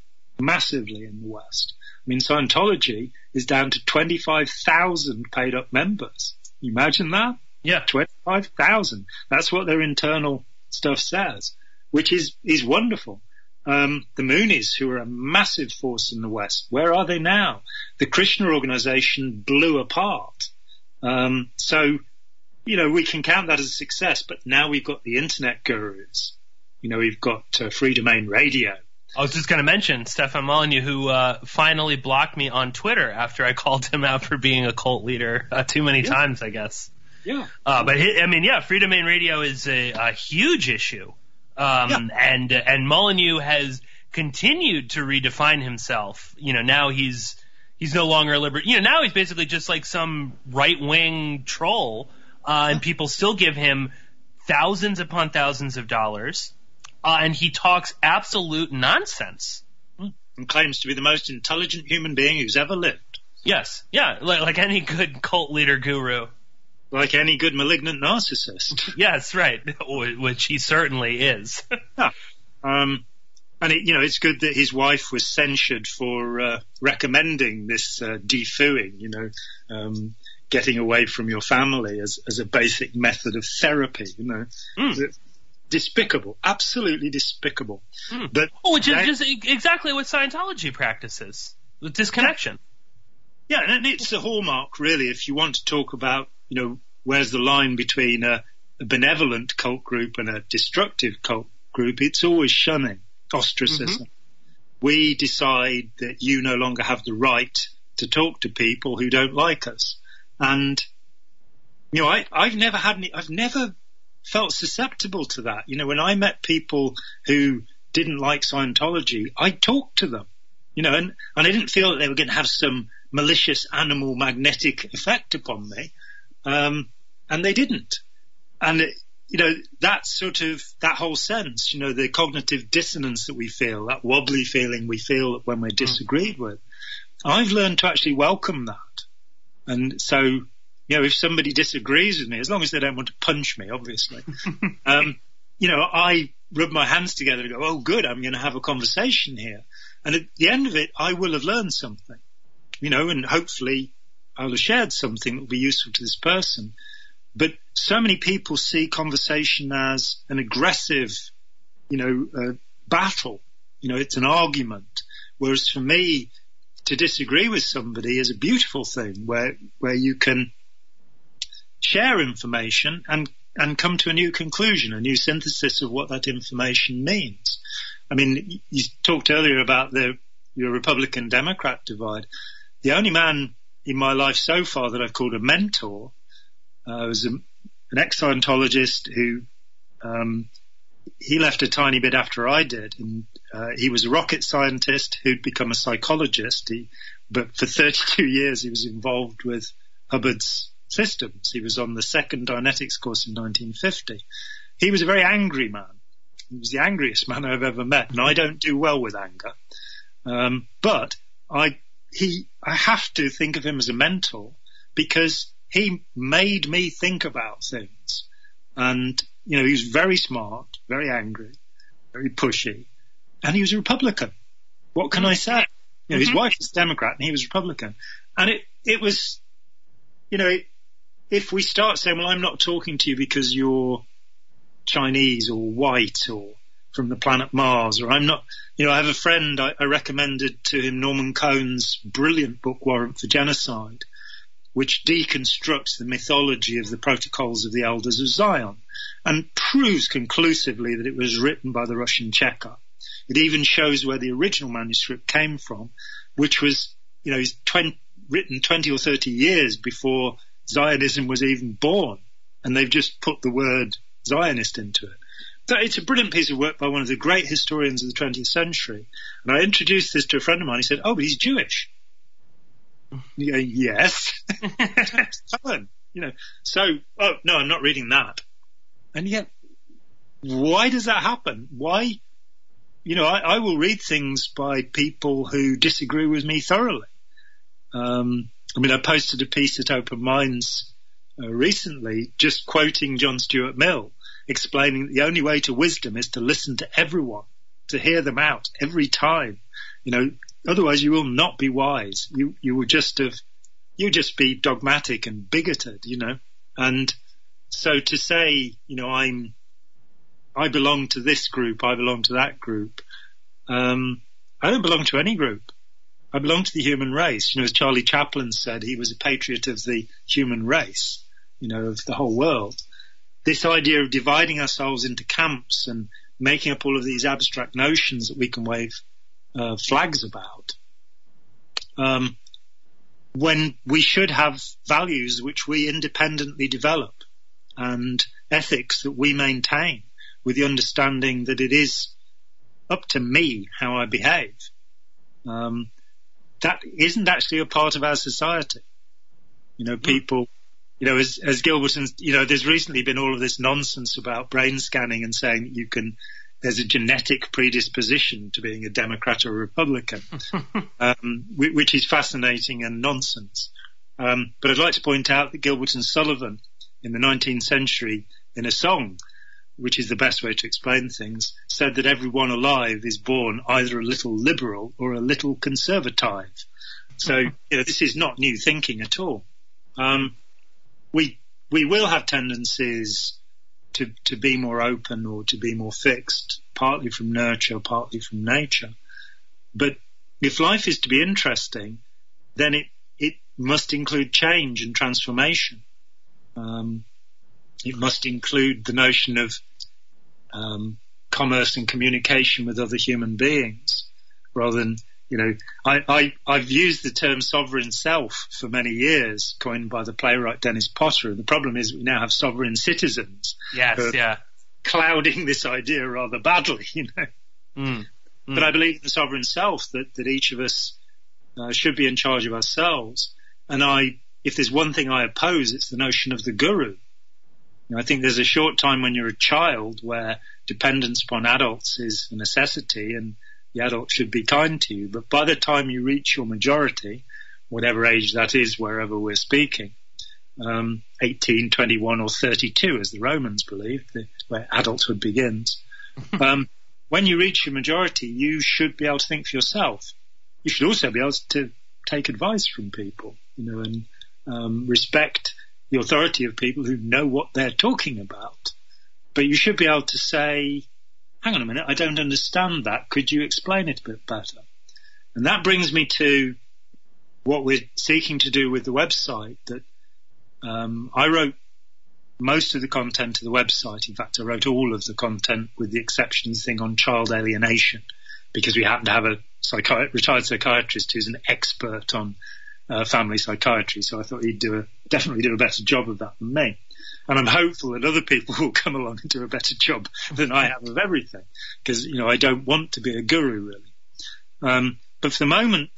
massively in the West. I mean, Scientology is down to 25,000 paid up members. You imagine that? Yeah. 25,000. That's what their internal stuff says, which is wonderful. The Moonies, who are a massive force in the West, where are they now? The Krishna organization blew apart. So, we can count that as a success, but now we've got the internet gurus. We've got Free Domain Radio. I was just going to mention Stefan Molyneux, who finally blocked me on Twitter after I called him out for being a cult leader too many times, I guess. Yeah. But Free Domain Radio is a huge issue. And Molyneux has continued to redefine himself. Now he's no longer a now he's basically just like some right-wing troll, and people still give him thousands upon thousands of dollars, and he talks absolute nonsense. And claims to be the most intelligent human being who's ever lived. Yes, yeah, like any good cult leader guru. Like any good malignant narcissist. Yes, right, which he certainly is. Yeah. And it's good that his wife was censured for recommending this defooing, getting away from your family as a basic method of therapy, Despicable, absolutely despicable. But which is just exactly what Scientology practices, the disconnection. Yeah, and it's a hallmark, really, if you want to talk about, where's the line between a benevolent cult group and a destructive cult group, it's always shunning, ostracism. Mm-hmm. We decide that you no longer have the right to talk to people who don't like us. And, I've never felt susceptible to that. When I met people who didn't like Scientology, I talked to them, and I didn't feel that they were going to have some malicious animal magnetic effect upon me. And they didn't. And, that whole sense, the cognitive dissonance that we feel, that wobbly feeling we feel when we're disagreed with, I've learned to actually welcome that. And so, if somebody disagrees with me, as long as they don't want to punch me, obviously, I rub my hands together and go, oh, good, I'm going to have a conversation here. And at the end of it, I will have learned something, and hopefully I'll have shared something that will be useful to this person. But so many people see conversation as an aggressive, battle. It's an argument. Whereas for me, to disagree with somebody is a beautiful thing where you can share information and come to a new conclusion, a new synthesis of what that information means. I mean, you talked earlier about your Republican-Democrat divide. The only man in my life so far that I've called a mentor was an ex-Scientologist who he left a tiny bit after I did. And he was a rocket scientist who'd become a psychologist. But for 32 years, he was involved with Hubbard's systems. He was on the second Dianetics course in 1950. He was a very angry man. He was the angriest man I've ever met, and I don't do well with anger. But I have to think of him as a mentor because he made me think about things. And, you know, he was very smart, very angry, very pushy, and he was a Republican. What can I say? You know, his wife was Democrat and he was Republican. And it was, you know, if we start saying, well, I'm not talking to you because you're Chinese or white or from the planet Mars, or I'm not, you know, I have a friend, I recommended to him Norman Cohn's brilliant book, Warrant for Genocide, which deconstructs the mythology of the Protocols of the Elders of Zion and proves conclusively that it was written by the Russian Cheka. It even shows where the original manuscript came from, which was, you know, written 20 or 30 years before Zionism was even born, and they've just put the word Zionist into it. So it's a brilliant piece of work by one of the great historians of the 20th century. And I introduced this to a friend of mine. He said, "Oh, but he's Jewish." Yes. You know, so, oh, no, I'm not reading that. And yet, why does that happen? Why? You know, I will read things by people who disagree with me thoroughly. I mean, I posted a piece at Open Minds recently, just quoting John Stuart Mill, explaining that the only way to wisdom is to listen to everyone, to hear them out every time. You know, otherwise you will not be wise. You will just be dogmatic and bigoted, you know. And so to say, you know, I belong to this group, I belong to that group. I don't belong to any group. I belong to the human race. You know, as Charlie Chaplin said, he was a patriot of the human race, you know, of the whole world. This idea of dividing ourselves into camps and making up all of these abstract notions that we can wave flags about, when we should have values which we independently develop and ethics that we maintain with the understanding that it is up to me how I behave. That isn't actually a part of our society. You know, people, you know, as Gilberton, you know, there's recently been all of this nonsense about brain scanning and saying that there's a genetic predisposition to being a Democrat or a Republican, which is fascinating and nonsense. But I'd like to point out that Gilbert and Sullivan in the 19th century, in a song, which is the best way to explain things, said that everyone alive is born either a little liberal or a little conservative. So, you know, this is not new thinking at all. We will have tendencies to be more open or to be more fixed, partly from nurture, partly from nature. But if life is to be interesting, then it must include change and transformation. It must include the notion of commerce and communication with other human beings, rather than, you know, I've used the term sovereign self for many years, coined by the playwright Dennis Potter. And the problem is we now have sovereign citizens. Yes, yeah. Clouding this idea rather badly, you know. But I believe in the sovereign self, that each of us should be in charge of ourselves. And if there's one thing I oppose, it's the notion of the guru. You know, I think there's a short time when you're a child where dependence upon adults is a necessity and the adult should be kind to you. But by the time you reach your majority, whatever age that is, wherever we're speaking, 18, 21 or 32, as the Romans believed, where adulthood begins. When you reach your majority, you should be able to think for yourself. You should also be able to take advice from people, you know, and respect the authority of people who know what they're talking about. But you should be able to say, hang on a minute, I don't understand that. Could you explain it a bit better? And that brings me to what we're seeking to do with the website, that I wrote most of the content of the website. In fact, I wrote all of the content with the exceptions thing on child alienation, because we happen to have a retired psychiatrist who's an expert on family psychiatry. So I thought he'd definitely do a better job of that than me. And I'm hopeful that other people will come along and do a better job than I have of everything, because, I don't want to be a guru, really. But for the moment,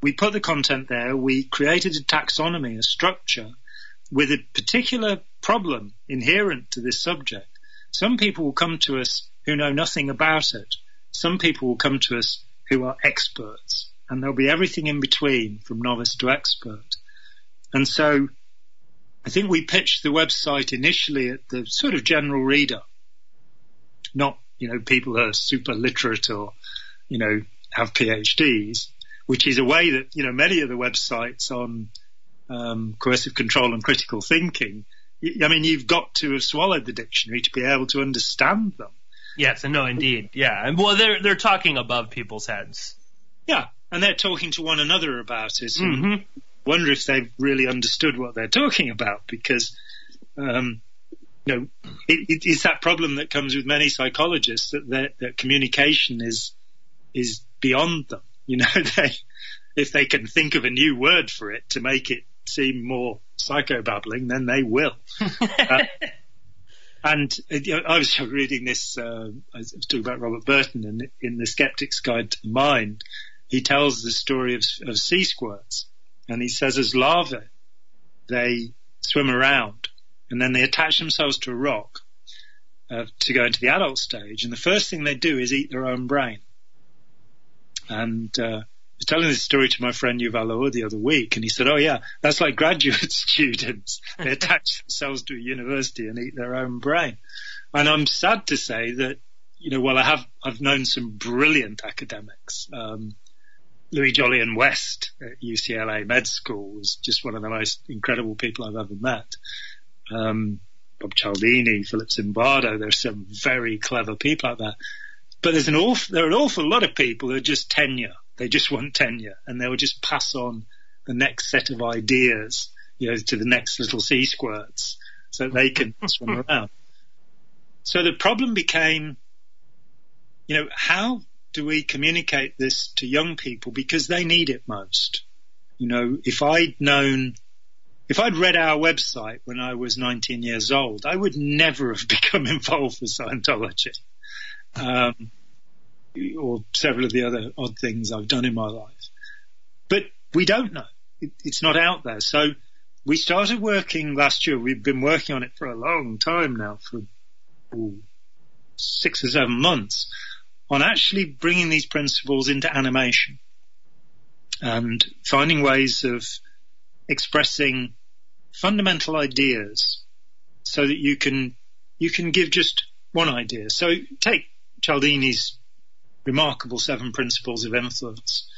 we put the content there. We created a taxonomy, a structure, with a particular problem inherent to this subject. Some people will come to us who know nothing about it. Some people will come to us who are experts, and there'll be everything in between, from novice to expert. And so I think we pitched the website initially at the sort of general reader, not, people who are super literate or, have PhDs, which is a way that, many of the websites on coercive control and critical thinking, you've got to have swallowed the dictionary to be able to understand them. Yes, no, indeed. Yeah. And well, they're talking above people's heads. Yeah. And they're talking to one another about it. And wonder if they've really understood what they're talking about, because, it's that problem that comes with many psychologists, that communication is beyond them. If they can think of a new word for it to make it seem more psychobabbling, then they will. And I was reading this, I was talking about Robert Burton, and in The Skeptic's Guide to the Mind, he tells the story of sea squirts. And he says as larvae, they swim around and then they attach themselves to a rock to go into the adult stage. And the first thing they do is eat their own brain. And I was telling this story to my friend Yuval Laor the other week, and he said, oh yeah, that's like graduate students. They attach themselves to a university and eat their own brain. And I'm sad to say that, I've known some brilliant academics. Louis Jolyon West at UCLA Med School was just one of the most incredible people I've ever met. Bob Cialdini, Philip Zimbardo, there's some very clever people out there. But there are an awful lot of people who are just tenure. They just want tenure, and they will just pass on the next set of ideas, to the next little sea squirts so they can swim around. So the problem became, how do we communicate this to young people, because they need it most? If I'd read our website when I was 19 years old, I would never have become involved with Scientology, or several of the other odd things I've done in my life. But we don't know. It's not out there. So we started working last year. We've been working on it for a long time now, for 6 or 7 months, on actually bringing these principles into animation and finding ways of expressing fundamental ideas so that you can give just one idea. So take Cialdini's remarkable 7 principles of influence,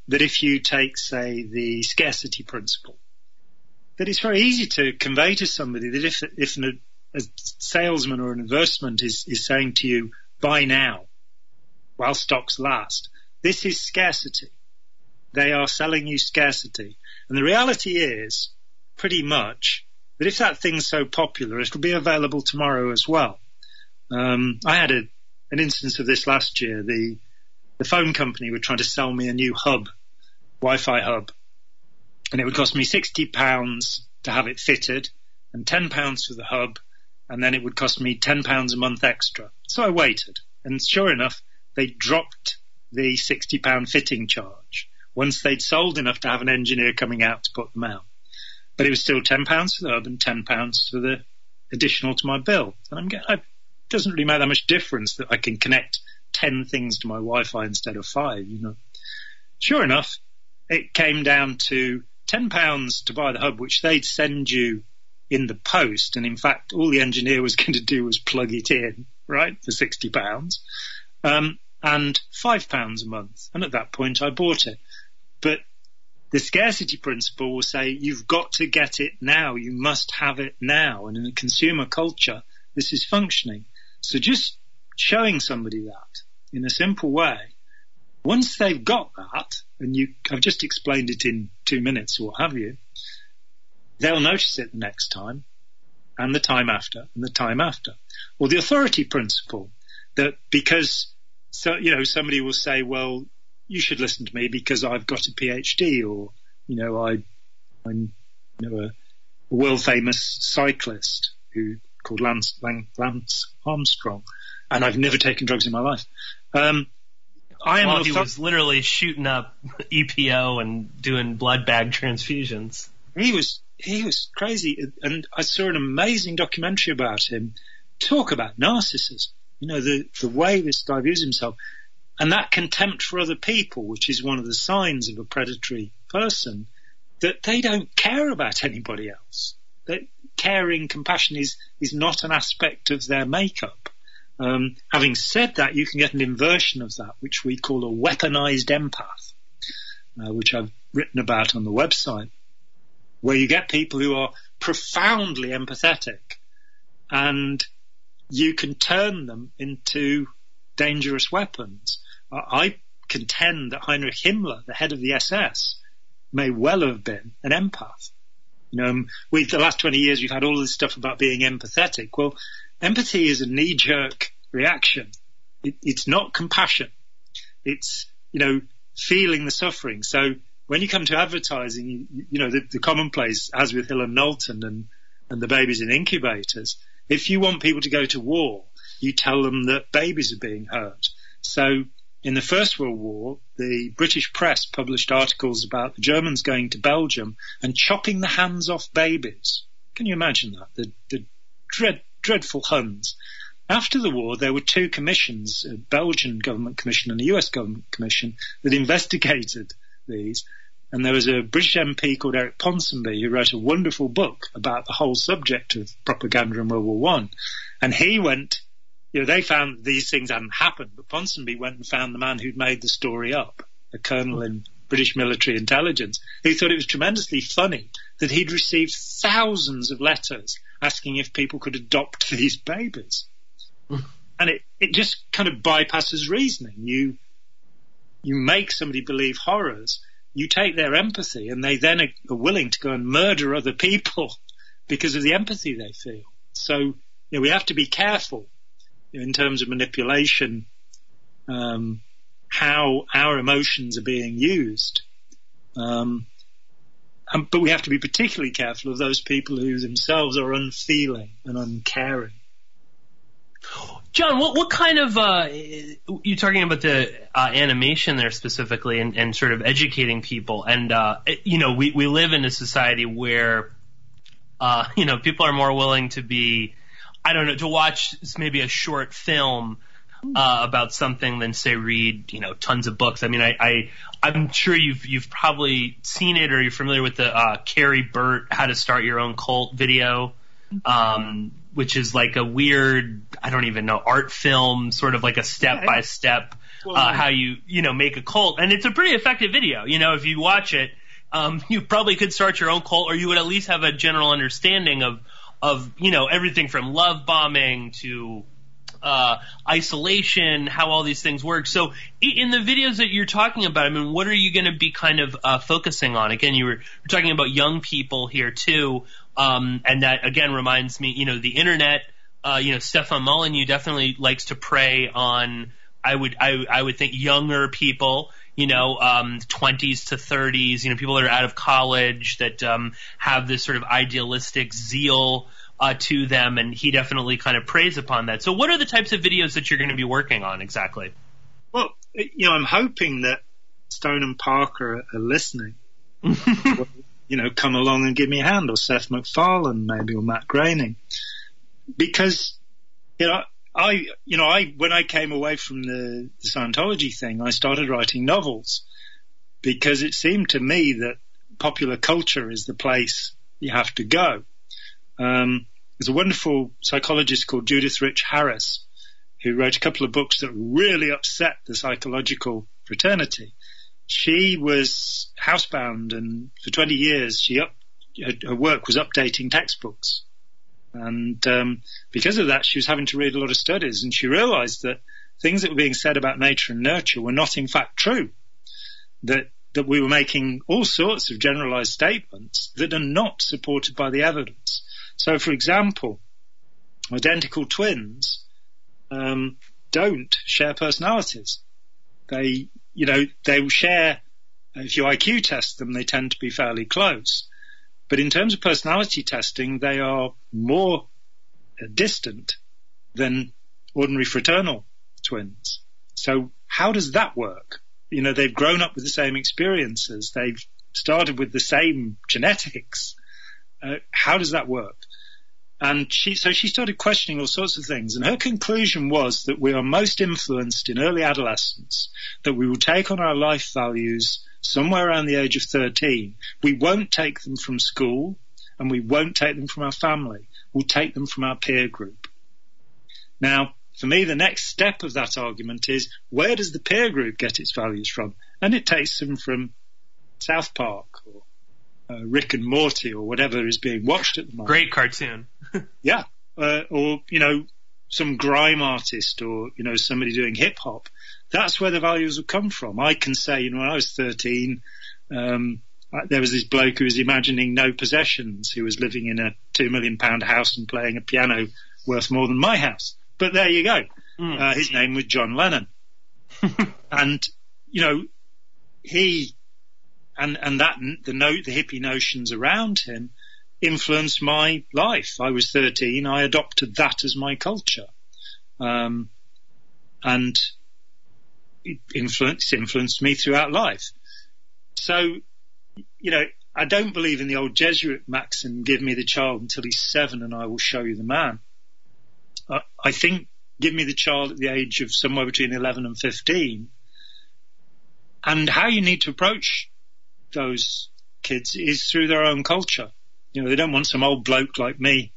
that if you take, say, the scarcity principle, that it's very easy to convey to somebody that if a salesman or an investment is saying to you, buy now, while stocks last, this is scarcity. They are selling you scarcity. And the reality is, pretty much, that if that thing's so popular, it'll be available tomorrow as well. I had an instance of this last year. The phone company were trying to sell me a new hub, Wi-Fi hub, and it would cost me £60 to have it fitted and £10 for the hub, and then it would cost me £10 a month extra. So I waited, and sure enough, they dropped the £60 fitting charge once they'd sold enough to have an engineer coming out to put them out. But it was still £10 for the hub and £10 for the additional to my bill. And it doesn't really make that much difference that I can connect 10 things to my Wi-Fi instead of 5, Sure enough, it came down to £10 to buy the hub, which they'd send you in the post. And in fact, all the engineer was going to do was plug it in, right, for £60. And £5 a month. And at that point, I bought it. But the scarcity principle will say, you've got to get it now. You must have it now. And in a consumer culture, this is functioning. So just showing somebody that in a simple way, once they've got that, and I've just explained it in 2 minutes or what have you, they'll notice it the next time. and the time after, and the time after. Or the authority principle, that because, somebody will say, well, you should listen to me because I've got a PhD, or, I'm a world famous cyclist called Lance Armstrong, and I've never taken drugs in my life. He was literally shooting up EPO and doing blood bag transfusions. He was crazy, and I saw an amazing documentary about him. Talk about narcissism, the way this guy views himself, and that contempt for other people, which is one of the signs of a predatory person, that they don't care about anybody else. That caring, compassion is not an aspect of their makeup. Having said that, you can get an inversion of that, which we call a weaponized empath, which I've written about on the website, where you get people who are profoundly empathetic, and you can turn them into dangerous weapons. I contend that Heinrich Himmler, the head of the SS, may well have been an empath. With the last 20 years, we've had all this stuff about being empathetic. Well, empathy is a knee-jerk reaction. It's not compassion. It's, feeling the suffering. So when you come to advertising, the commonplace, as with Hill and Knowlton and the babies in incubators, if you want people to go to war, you tell them that babies are being hurt. So in the First World War, the British press published articles about the Germans going to Belgium and chopping the hands off babies. Can you imagine that? The dreadful Huns. After the war, there were two commissions, a Belgian government commission and a US government commission, that investigated these. And there was a British MP called Eric Ponsonby who wrote a wonderful book about the whole subject of propaganda in World War I. And he went, they found these things hadn't happened, but Ponsonby went and found the man who'd made the story up, a colonel in British military intelligence, who thought it was tremendously funny that he'd received thousands of letters asking if people could adopt these babies. And it just kind of bypasses reasoning. You make somebody believe horrors, you take their empathy, and they then are willing to go and murder other people because of the empathy they feel. So we have to be careful in terms of manipulation, how our emotions are being used. But we have to be particularly careful of those people who themselves are unfeeling and uncaring. Jon, what kind of, you're talking about the animation there specifically and sort of educating people. And, we live in a society where, people are more willing to be, to watch maybe a short film about something than, say, read, tons of books. I mean, I'm sure you've probably seen it, or you're familiar with the Carrie Burt How to Start Your Own Cult video, which is like a weird, art film, sort of like a step-by-step how you make a cult. And it's a pretty effective video. If you watch it, you probably could start your own cult, or you would at least have a general understanding of everything from love bombing to isolation, how all these things work. So in the videos that you're talking about, what are you going to be kind of focusing on? Again, you're talking about young people here too, and that again reminds me, the internet. Stefan Molyneux definitely likes to prey on, I would think, younger people. 20s to 30s, people that are out of college that have this sort of idealistic zeal to them, and he definitely kind of preys upon that. So what are the types of videos that you're going to be working on exactly? Well, I'm hoping that Stone and Parker are listening. Will, come along and give me a hand, or Seth MacFarlane maybe, or Matt Groening. Because, when I came away from the Scientology thing, I started writing novels because it seemed to me that popular culture is the place you have to go. There's a wonderful psychologist called Judith Rich Harris who wrote a couple of books that really upset the psychological fraternity. She was housebound, and for 20 years her work was updating textbooks. And because of that, she was having to read a lot of studies, and she realized that things that were being said about nature and nurture were not in fact true. That that we were making all sorts of generalized statements that are not supported by the evidence. So, for example, identical twins don't share personalities. They will share, if you IQ test them, they tend to be fairly close. But in terms of personality testing, they are more distant than ordinary fraternal twins. So how does that work? They've grown up with the same experiences. They've started with the same genetics. How does that work? And she started questioning all sorts of things. And her conclusion was that we are most influenced in early adolescence, that we will take on our life values somewhere around the age of 13. We won't take them from school, and we won't take them from our family. We'll take them from our peer group. Now, for me, the next step of that argument is, where does the peer group get its values from? And it takes them from South Park or Rick and Morty or whatever is being watched at the moment. Great cartoon. Yeah. Or, some grime artist or, somebody doing hip hop. That's where the values will come from. I can say, when I was 13, there was this bloke who was imagining no possessions, who was living in a £2 million house and playing a piano worth more than my house. But there you go. His name was John Lennon. And, he and the hippie notions around him influenced my life. I was 13. I adopted that as my culture. And it influenced me throughout life. So, I don't believe in the old Jesuit maxim, give me the child until he's 7 and I will show you the man. I think give me the child at the age of somewhere between 11 and 15. And how you need to approach those kids is through their own culture. They don't want some old bloke like me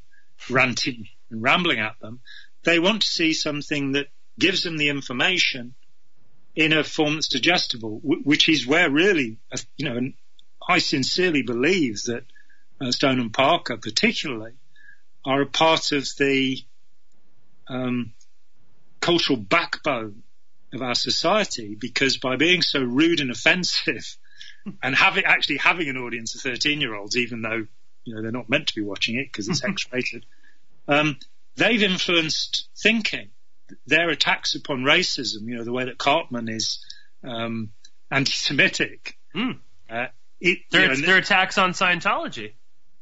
ranting and rambling at them. They want to see something that gives them the information in a form that's digestible, which is where really, and I sincerely believe that Stone and Parker particularly are a part of the cultural backbone of our society, because by being so rude and offensive and having an audience of 13-year-olds, even though they're not meant to be watching it because it's X-rated, they've influenced thinking. Their attacks upon racism, the way that Cartman is anti-Semitic. Their attacks on Scientology.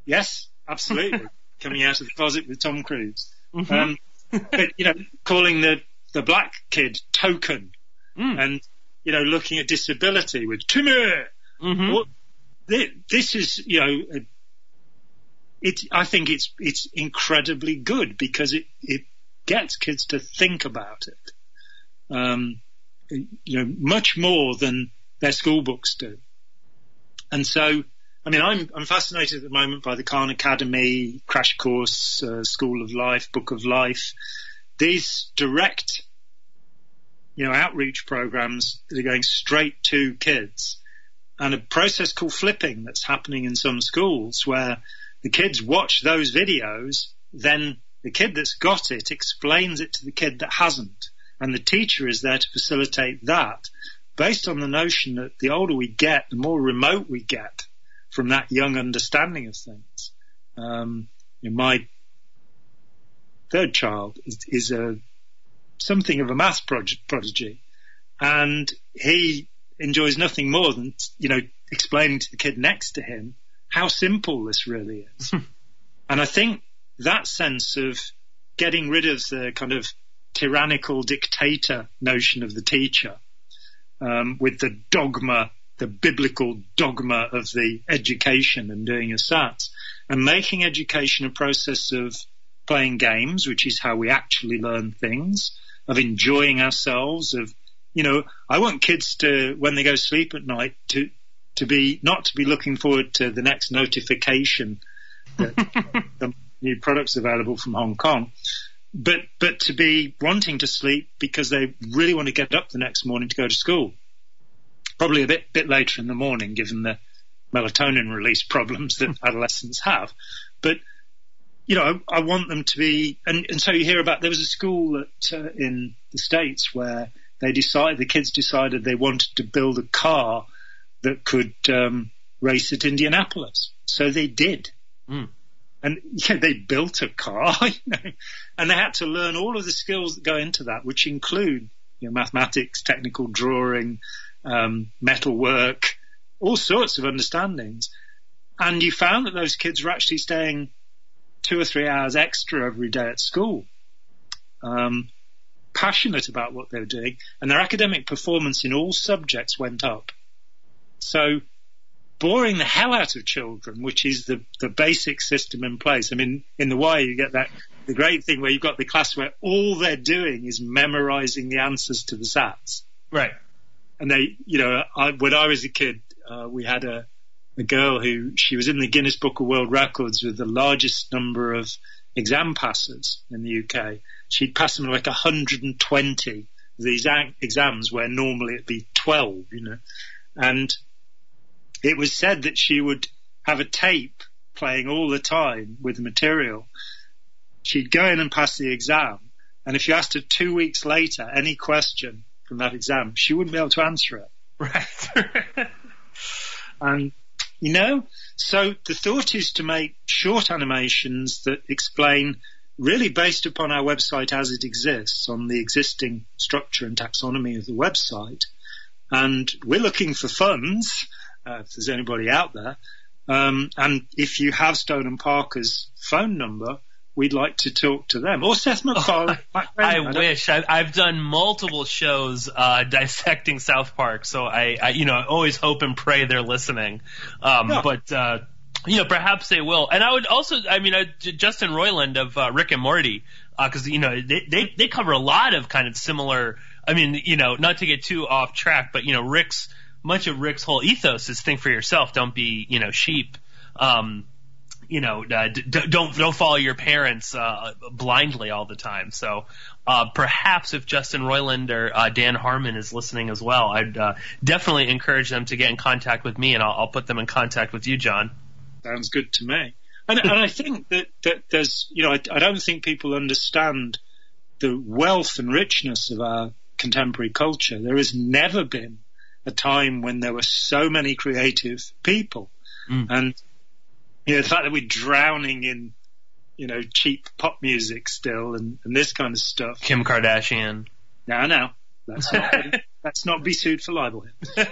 Yes, absolutely. Coming out of the closet with Tom Cruise. But, calling the black kid token and, looking at disability with Timmy. Well, this is, I think it's incredibly good because it gets kids to think about it, much more than their school books do. And so, I'm fascinated at the moment by the Khan Academy, Crash Course, School of Life, Book of Life, these direct, outreach programs that are going straight to kids, and a process called flipping that's happening in some schools where the kids watch those videos, then the kid that's got it explains it to the kid that hasn't, and the teacher is there to facilitate that, based on the notion that the older we get, the more remote we get from that young understanding of things. My third child is something of a maths prodigy, and he enjoys nothing more than explaining to the kid next to him how simple this really is. And I think that sense of getting rid of the kind of tyrannical dictator notion of the teacher, with the dogma, the biblical dogma of the education and doing a SATs, and making education a process of playing games, which is how we actually learn things, of enjoying ourselves, of, I want kids to, when they go to sleep at night, to be not to be looking forward to the next notification that the new products available from Hong Kong, but to be wanting to sleep because they really want to get up the next morning to go to school. Probably a bit later in the morning, given the melatonin release problems that adolescents have. But, I want them to be, and so you hear about, there was a school in the States where the kids decided they wanted to build a car that could race at Indianapolis. So they did. And they built a car, and they had to learn all of the skills that go into that, which include mathematics, technical drawing, metalwork, all sorts of understandings. And you found that those kids were actually staying 2 or 3 hours extra every day at school, passionate about what they were doing, and their academic performance in all subjects went up. So boring the hell out of children, which is the basic system in place. I mean, in the Y, you get the great thing where you've got the class where all they're doing is memorizing the answers to the SATs. Right. And they, when I was a kid, we had a girl she was in the Guinness Book of World Records with the largest number of exam passers in the UK. She'd pass them like 120 of these exams where normally it'd be 12, and it was said that she would have a tape playing all the time with the material. She'd go in and pass the exam, and if you asked her 2 weeks later any question from that exam, she wouldn't be able to answer it. Right. And, so the thought is to make short animations that explain, really based upon our website as it exists, on the existing structure and taxonomy of the website. And we're looking for funds, if there's anybody out there. And if you have Stone and Parker's phone number, we'd like to talk to them. Or Seth MacFarlane. I wish. I've done multiple shows dissecting South Park, so I always hope and pray they're listening. But perhaps they will. And I would also, Justin Roiland of Rick and Morty, because they cover a lot of kind of similar. Not to get too off track, but much of Rick's whole ethos is think for yourself. Don't be, sheep. Don't follow your parents blindly all the time. So perhaps if Justin Roiland or Dan Harmon is listening as well, I'd definitely encourage them to get in contact with me, and I'll put them in contact with you, John. Sounds good to me. And I think that there's, I don't think people understand the wealth and richness of our contemporary culture. There has never been a time when there were so many creative people. And the fact that we're drowning in cheap pop music still and this kind of stuff. Kim Kardashian. No, let's not be sued for libel here.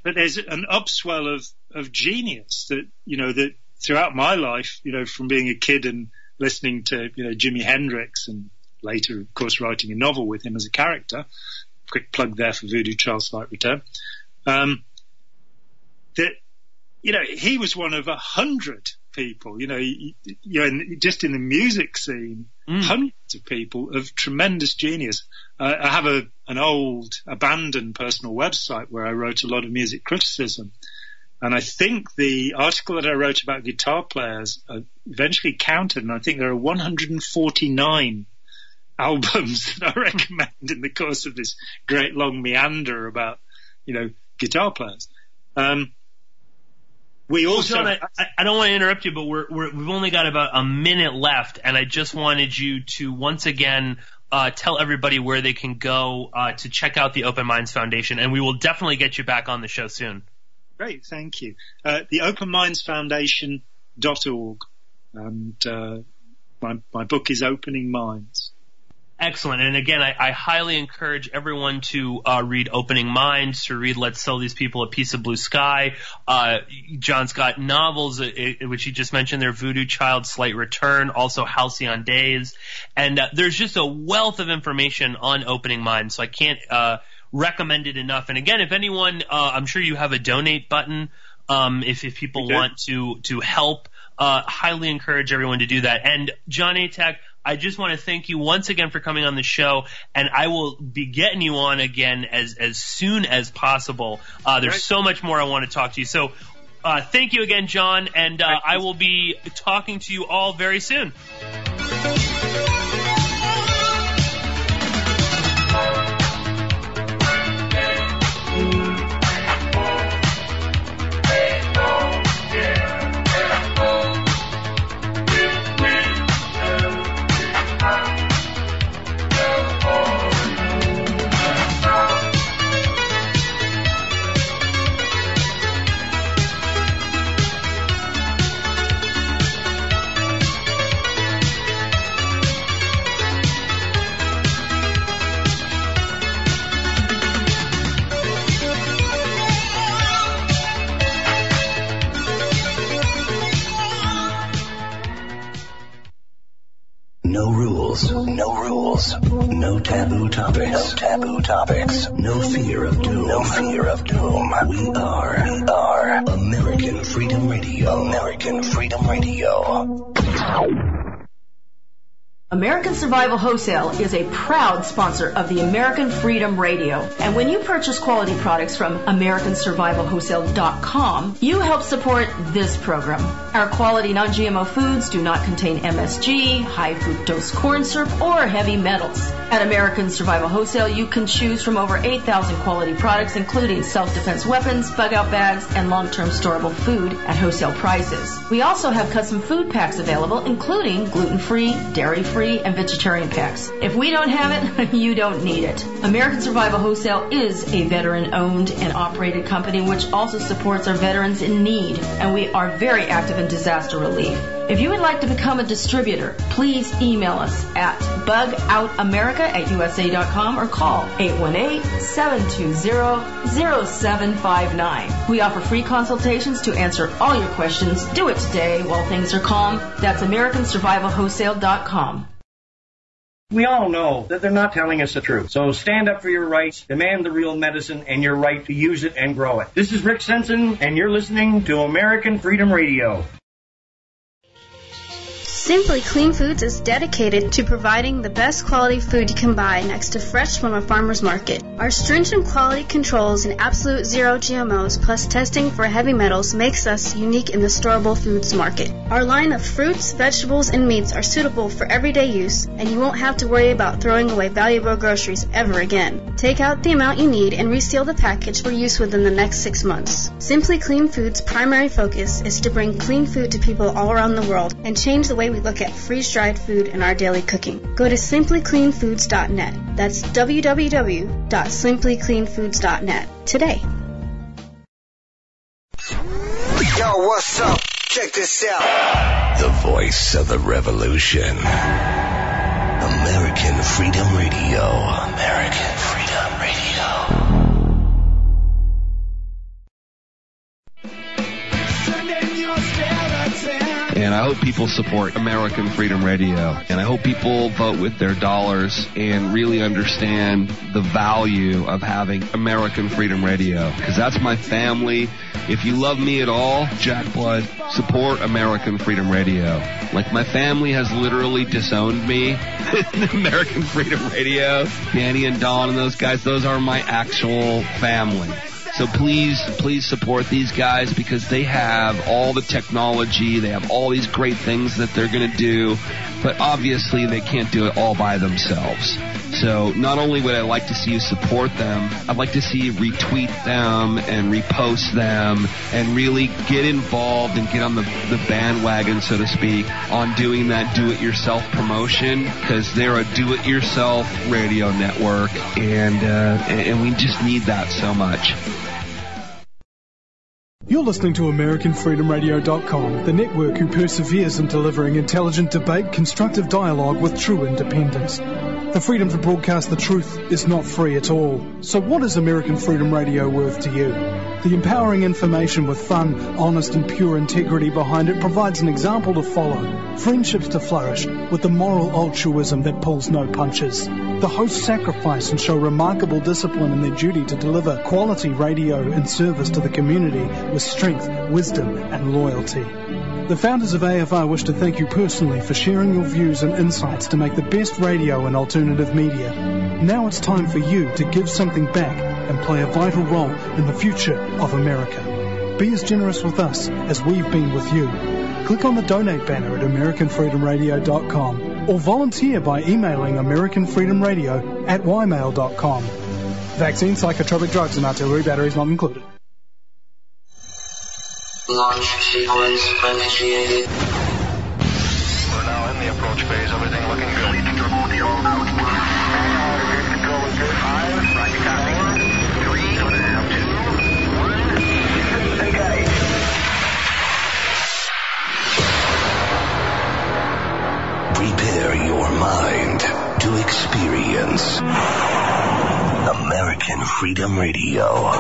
But there's an upswell of genius that throughout my life, from being a kid and listening to Jimi Hendrix, and later of course writing a novel with him as a character. Quick plug there for Voodoo Child Slight Return. That he was one of 100 people. Just in the music scene, hundreds of people of tremendous genius. I have an old abandoned personal website where I wrote a lot of music criticism, and I think the article that I wrote about guitar players eventually counted, and I think there are 149 albums that I recommend in the course of this great long meander about, guitar players. We also, John, I don't want to interrupt you, but we've only got about a minute left, and I just wanted you to once again tell everybody where they can go to check out the Open Minds Foundation, and we will definitely get you back on the show soon. Great, thank you. The openmindsfoundation.org, and my book is Opening Minds. Excellent. And again, I highly encourage everyone to read Opening Minds, to read Let's Sell These People a Piece of Blue Sky. John's got novels, which he just mentioned there, Voodoo Child, Slight Return, also Halcyon Days. And there's just a wealth of information on Opening Minds, so I can't recommend it enough. And again, if anyone, I'm sure you have a donate button if people want to help. Highly encourage everyone to do that. And Jon Atack, I just want to thank you once again for coming on the show, and I will be getting you on again as soon as possible. There's so much more I want to talk to you. So thank you again, John, and I will be talking to you all very soon. No rules. No rules. No taboo topics. No taboo topics. No fear of doom. No fear of doom. We are American Freedom Radio. American Freedom Radio. American Survival Wholesale is a proud sponsor of the American Freedom Radio. And when you purchase quality products from AmericanSurvivalWholesale.com, you help support this program. Our quality non-GMO foods do not contain MSG, high fructose corn syrup, or heavy metals. At American Survival Wholesale, you can choose from over 8,000 quality products, including self-defense weapons, bug-out bags, and long-term storable food at wholesale prices. We also have custom food packs available, including gluten-free, dairy-free, and vegetarian packs. If we don't have it, you don't need it. American Survival Wholesale is a veteran-owned and operated company which also supports our veterans in need, and we are very active in disaster relief. If you would like to become a distributor, please email us at bugoutamerica@usa.com or call 818-720-0759. We offer free consultations to answer all your questions. Do it today while things are calm. That's AmericanSurvivalWholesale.com. We all know that they're not telling us the truth. So stand up for your rights, demand the real medicine, and your right to use it and grow it. This is Rick Sensen, and you're listening to American Freedom Radio. Simply Clean Foods is dedicated to providing the best quality food you can buy next to fresh from a farmer's market. Our stringent quality controls and absolute zero GMOs plus testing for heavy metals makes us unique in the storable foods market. Our line of fruits, vegetables, and meats are suitable for everyday use, and you won't have to worry about throwing away valuable groceries ever again. Take out the amount you need and reseal the package for use within the next 6 months. Simply Clean Foods' primary focus is to bring clean food to people all around the world and change the way we look at freeze-dried food in our daily cooking. Go to simplycleanfoods.net. That's www.simplycleanfoods.net today. Yo, what's up? Check this out. The voice of the revolution. American Freedom Radio. American Freedom Radio. And I hope people support American Freedom Radio. And I hope people vote with their dollars and really understand the value of having American Freedom Radio. Because that's my family. If you love me at all, Jack Blood, support American Freedom Radio. Like, my family has literally disowned me. American Freedom Radio. Danny and Don and those guys, those are my actual family. So please support these guys because they have all the technology, they have all these great things that they're going to do, but obviously they can't do it all by themselves. So not only would I like to see you support them, I'd like to see you retweet them and repost them and really get involved and get on the bandwagon, so to speak, on doing that do-it-yourself promotion, because they're a do-it-yourself radio network, and we just need that so much. You're listening to AmericanFreedomRadio.com, the network who perseveres in delivering intelligent debate, constructive dialogue with true independence. The freedom to broadcast the truth is not free at all. So what is American Freedom Radio worth to you? The empowering information with fun, honest and pure integrity behind it provides an example to follow, friendships to flourish, with the moral altruism that pulls no punches. The hosts sacrifice and show remarkable discipline in their duty to deliver quality radio and service to the community with strength, wisdom and loyalty. The founders of AFR wish to thank you personally for sharing your views and insights to make the best radio and alternative media. Now it's time for you to give something back and play a vital role in the future of America. Be as generous with us as we've been with you. Click on the donate banner at AmericanFreedomRadio.com or volunteer by emailing AmericanFreedomRadio@ymail.com. Vaccine, psychotropic drugs and artillery batteries not included. Launch sequence initiated. We're now in the approach phase. Everything looking good. Control is good. 5, roger copy. 3, 2.5, 2, 1. Okay. Prepare your mind to experience American Freedom Radio.